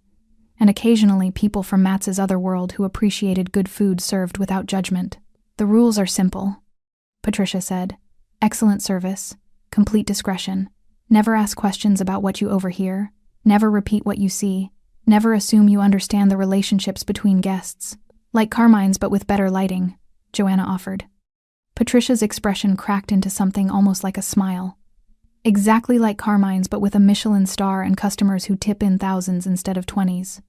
and occasionally people from Matts's other world who appreciated good food served without judgment. "The rules are simple," Patricia said. "Excellent service, complete discretion. Never ask questions about what you overhear, never repeat what you see, never assume you understand the relationships between guests. Like Carmine's but with better lighting," Joanna offered. Patricia's expression cracked into something almost like a smile. "Exactly like Carmine's but with a Michelin star and customers who tip in thousands instead of 20s.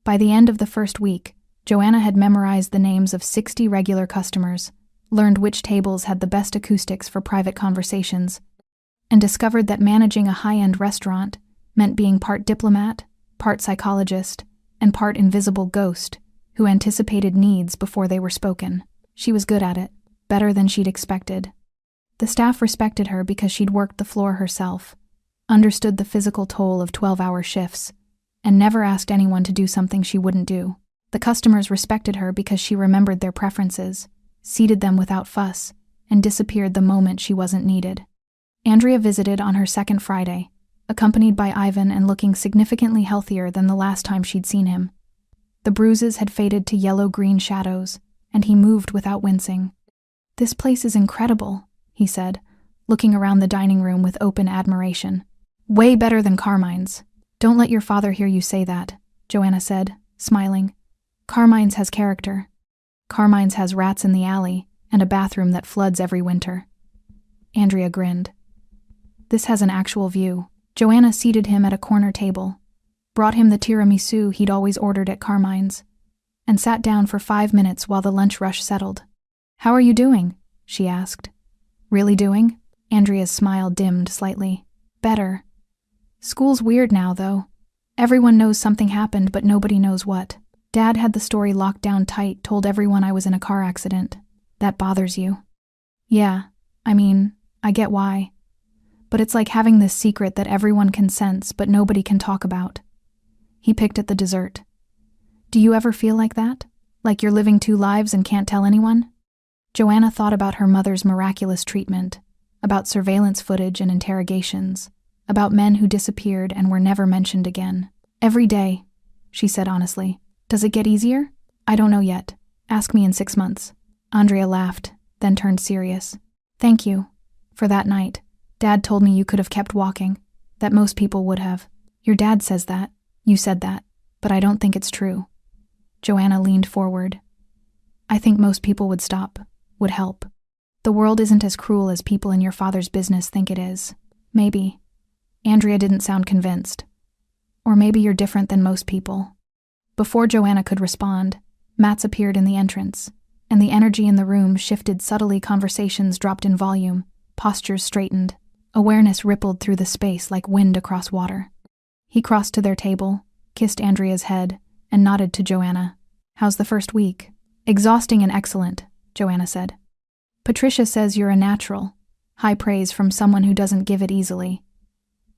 By the end of the first week, Joanna had memorized the names of 60 regular customers, learned which tables had the best acoustics for private conversations, and discovered that managing a high-end restaurant meant being part diplomat, part psychologist, and part invisible ghost who anticipated needs before they were spoken. She was good at it, better than she'd expected. The staff respected her because she'd worked the floor herself, understood the physical toll of 12-hour shifts, and never asked anyone to do something she wouldn't do. The customers respected her because she remembered their preferences, seated them without fuss, and disappeared the moment she wasn't needed. Andrea visited on her second Friday, accompanied by Ivan and looking significantly healthier than the last time she'd seen him. The bruises had faded to yellow-green shadows, and he moved without wincing. "This place is incredible," he said, looking around the dining room with open admiration. "Way better than Carmine's." "Don't let your father hear you say that," Joanna said, smiling. "Carmine's has character. Carmine's has rats in the alley and a bathroom that floods every winter." Andrea grinned. "This has an actual view." Joanna seated him at a corner table, brought him the tiramisu he'd always ordered at Carmine's, and sat down for 5 minutes while the lunch rush settled. "How are you doing?" she asked. "Really doing?" Andrea's smile dimmed slightly. "Better. School's weird now, though. Everyone knows something happened, but nobody knows what. Dad had the story locked down tight, told everyone I was in a car accident. That bothers you." "Yeah, I mean, I get why. But it's like having this secret that everyone can sense but nobody can talk about." He picked at the dessert. "Do you ever feel like that? Like you're living 2 lives and can't tell anyone?" Joanna thought about her mother's miraculous treatment, about surveillance footage and interrogations, about men who disappeared and were never mentioned again. "Every day," she said honestly. "Does it get easier?" "I don't know yet. Ask me in 6 months." Andrea laughed, then turned serious. "Thank you. For that night. Dad told me you could have kept walking, that most people would have. Your dad says that. You said that. But I don't think it's true." Joanna leaned forward. "I think most people would stop, would help. The world isn't as cruel as people in your father's business think it is. Maybe." Andrea didn't sound convinced. "Or maybe you're different than most people." Before Joanna could respond, Matts appeared in the entrance, and the energy in the room shifted subtly. Conversations dropped in volume, postures straightened, awareness rippled through the space like wind across water. He crossed to their table, kissed Andrea's head, and nodded to Joanna. "How's the first week?" "Exhausting and excellent," Joanna said. "Patricia says you're a natural. High praise from someone who doesn't give it easily."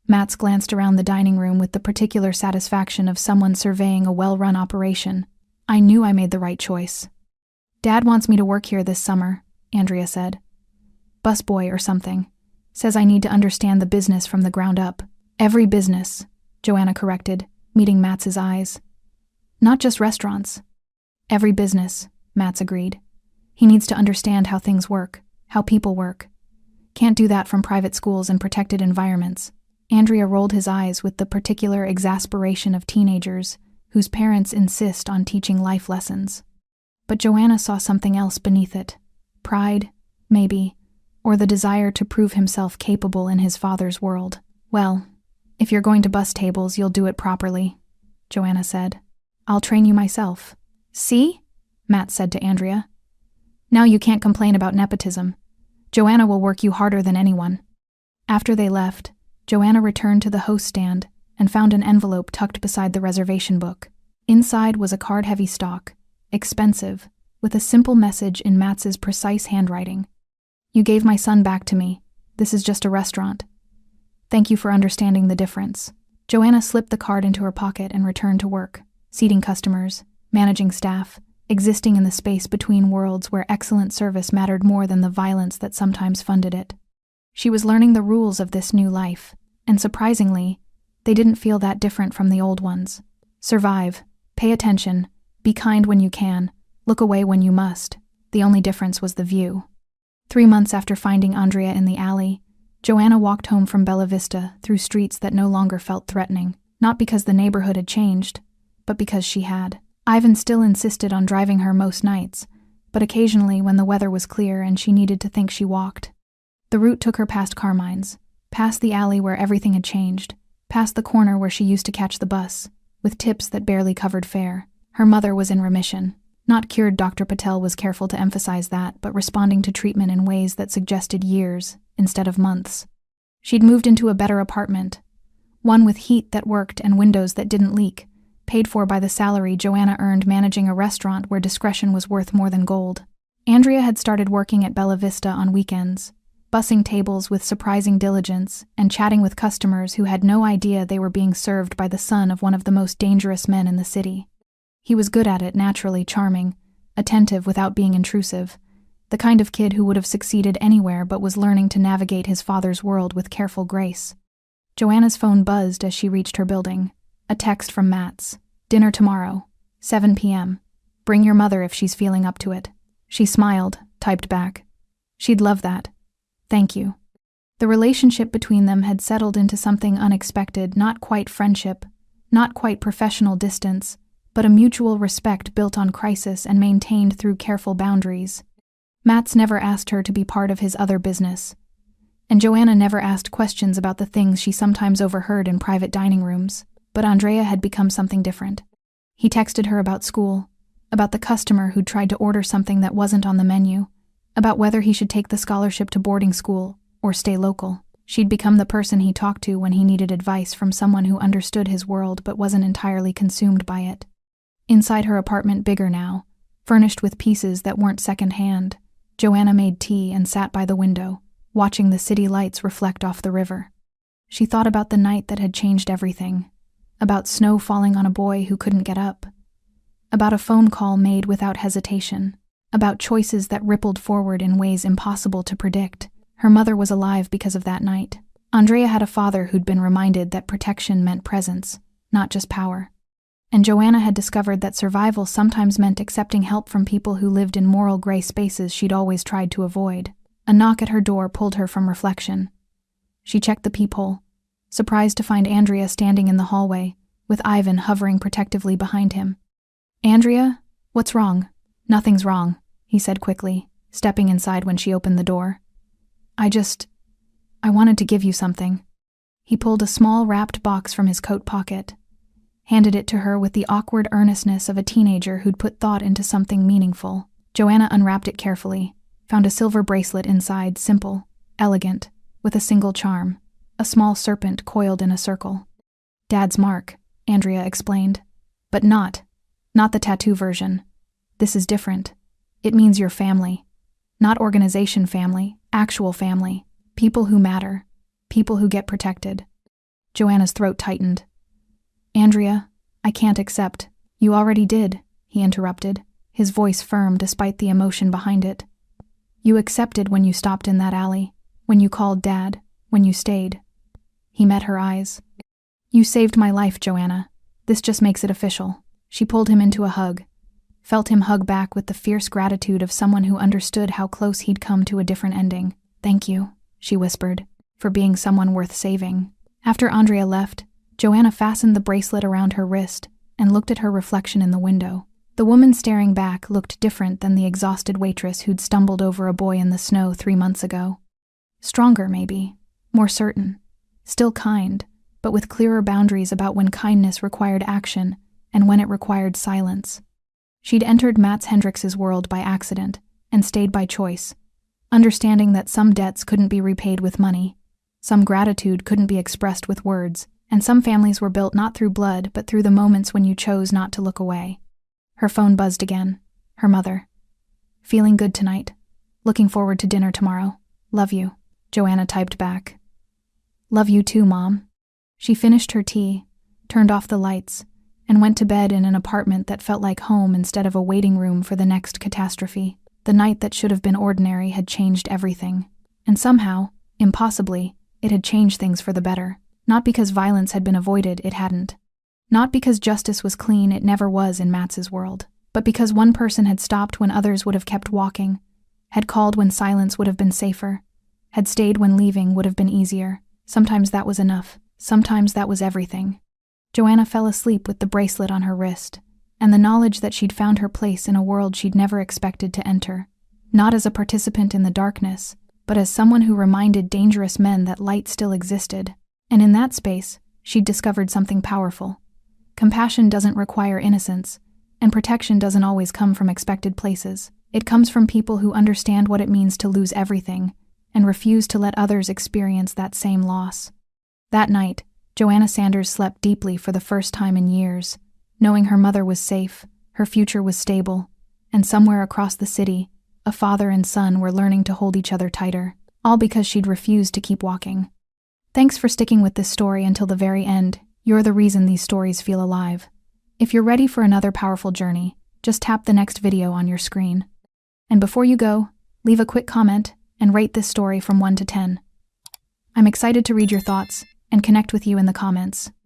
Matts glanced around the dining room with the particular satisfaction of someone surveying a well-run operation. "I knew I made the right choice." "Dad wants me to work here this summer," Andrea said. "Busboy or something. Says I need to understand the business from the ground up." "Every business," Joanna corrected, meeting Matts's eyes. "Not just restaurants." "Every business," Matts agreed. "He needs to understand how things work, how people work. Can't do that from private schools and protected environments. Andrea rolled his eyes with the particular exasperation of teenagers whose parents insist on teaching life lessons. But Joanna saw something else beneath it. Pride, maybe, or the desire to prove himself capable in his father's world. Well, if you're going to bus tables, you'll do it properly, Joanna said. I'll train you myself. See? Matt said to Andrea. Now you can't complain about nepotism. Joanna will work you harder than anyone. After they left, Joanna returned to the host stand and found an envelope tucked beside the reservation book. Inside was a card-heavy stock, expensive, with a simple message in Matts's precise handwriting. You gave my son back to me. This is just a restaurant. Thank you for understanding the difference. Joanna slipped the card into her pocket and returned to work, seating customers, managing staff, existing in the space between worlds where excellent service mattered more than the violence that sometimes funded it. She was learning the rules of this new life, and surprisingly, they didn't feel that different from the old ones. Survive, pay attention, be kind when you can, look away when you must. The only difference was the view. 3 months after finding Andrea in the alley, Joanna walked home from Bella Vista through streets that no longer felt threatening, not because the neighborhood had changed, but because she had. Ivan still insisted on driving her most nights, but occasionally when the weather was clear and she needed to think, she walked. The route took her past Carmine's, past the alley where everything had changed, past the corner where she used to catch the bus, with tips that barely covered fare. Her mother was in remission. Not cured, Dr. Patel was careful to emphasize that, but responding to treatment in ways that suggested years instead of months. She'd moved into a better apartment, one with heat that worked and windows that didn't leak, paid for by the salary Joanna earned managing a restaurant where discretion was worth more than gold. Andrea had started working at Bella Vista on weekends, bussing tables with surprising diligence and chatting with customers who had no idea they were being served by the son of one of the most dangerous men in the city. He was good at it, naturally charming, attentive without being intrusive, the kind of kid who would have succeeded anywhere but was learning to navigate his father's world with careful grace. Joanna's phone buzzed as she reached her building. A text from Matts. Dinner tomorrow, 7 p.m. Bring your mother if she's feeling up to it. She smiled, typed back. She'd love that. Thank you. The relationship between them had settled into something unexpected, not quite friendship, not quite professional distance, but a mutual respect built on crisis and maintained through careful boundaries. Matts never asked her to be part of his other business, and Joanna never asked questions about the things she sometimes overheard in private dining rooms. But Andrea had become something different. He texted her about school, about the customer who'd tried to order something that wasn't on the menu, about whether he should take the scholarship to boarding school or stay local. She'd become the person he talked to when he needed advice from someone who understood his world but wasn't entirely consumed by it. Inside her apartment, bigger now, furnished with pieces that weren't second-hand, Joanna made tea and sat by the window, watching the city lights reflect off the river. She thought about the night that had changed everything, about snow falling on a boy who couldn't get up, about a phone call made without hesitation, about choices that rippled forward in ways impossible to predict. Her mother was alive because of that night. Andrea had a father who'd been reminded that protection meant presence, not just power. And Joanna had discovered that survival sometimes meant accepting help from people who lived in moral gray spaces she'd always tried to avoid. A knock at her door pulled her from reflection. She checked the peephole, surprised to find Andrea standing in the hallway, with Ivan hovering protectively behind him. Andrea, what's wrong? Nothing's wrong, he said quickly, stepping inside when she opened the door. I wanted to give you something. He pulled a small wrapped box from his coat pocket, handed it to her with the awkward earnestness of a teenager who'd put thought into something meaningful. Joanna unwrapped it carefully, found a silver bracelet inside, simple, elegant, with a single charm, a small serpent coiled in a circle. Dad's mark, Andrea explained. But not the tattoo version. This is different. It means your family. Not organization family, actual family. People who matter. People who get protected. Joanna's throat tightened. Andrea, I can't accept. You already did, he interrupted, his voice firm despite the emotion behind it. You accepted when you stopped in that alley, when you called Dad, when you stayed. He met her eyes. You saved my life, Joanna. This just makes it official. She pulled him into a hug, felt him hug back with the fierce gratitude of someone who understood how close he'd come to a different ending. Thank you, she whispered, for being someone worth saving. After Andrea left, Joanna fastened the bracelet around her wrist and looked at her reflection in the window. The woman staring back looked different than the exhausted waitress who'd stumbled over a boy in the snow 3 months ago. Stronger, maybe. More certain. Still kind, but with clearer boundaries about when kindness required action and when it required silence. She'd entered Matts Hris's world by accident and stayed by choice, understanding that some debts couldn't be repaid with money, some gratitude couldn't be expressed with words, and some families were built not through blood but through the moments when you chose not to look away. Her phone buzzed again. Her mother. "Feeling good tonight. Looking forward to dinner tomorrow. Love you," Joanna typed back. "Love you too, Mom." She finished her tea, turned off the lights, and went to bed in an apartment that felt like home instead of a waiting room for the next catastrophe. The night that should have been ordinary had changed everything. And somehow, impossibly, it had changed things for the better. Not because violence had been avoided, it hadn't. Not because justice was clean, it never was in Matts's world. But because one person had stopped when others would have kept walking, had called when silence would have been safer, had stayed when leaving would have been easier. Sometimes that was enough. Sometimes that was everything. Joanna fell asleep with the bracelet on her wrist, and the knowledge that she'd found her place in a world she'd never expected to enter. Not as a participant in the darkness, but as someone who reminded dangerous men that light still existed. And in that space, she'd discovered something powerful. Compassion doesn't require innocence, and protection doesn't always come from expected places. It comes from people who understand what it means to lose everything and refuse to let others experience that same loss. That night, Joanna Sanders slept deeply for the first time in years, knowing her mother was safe, her future was stable, and somewhere across the city, a father and son were learning to hold each other tighter, all because she'd refused to keep walking. Thanks for sticking with this story until the very end. You're the reason these stories feel alive. If you're ready for another powerful journey, just tap the next video on your screen. And before you go, leave a quick comment and rate this story from 1 to 10. I'm excited to read your thoughts and connect with you in the comments.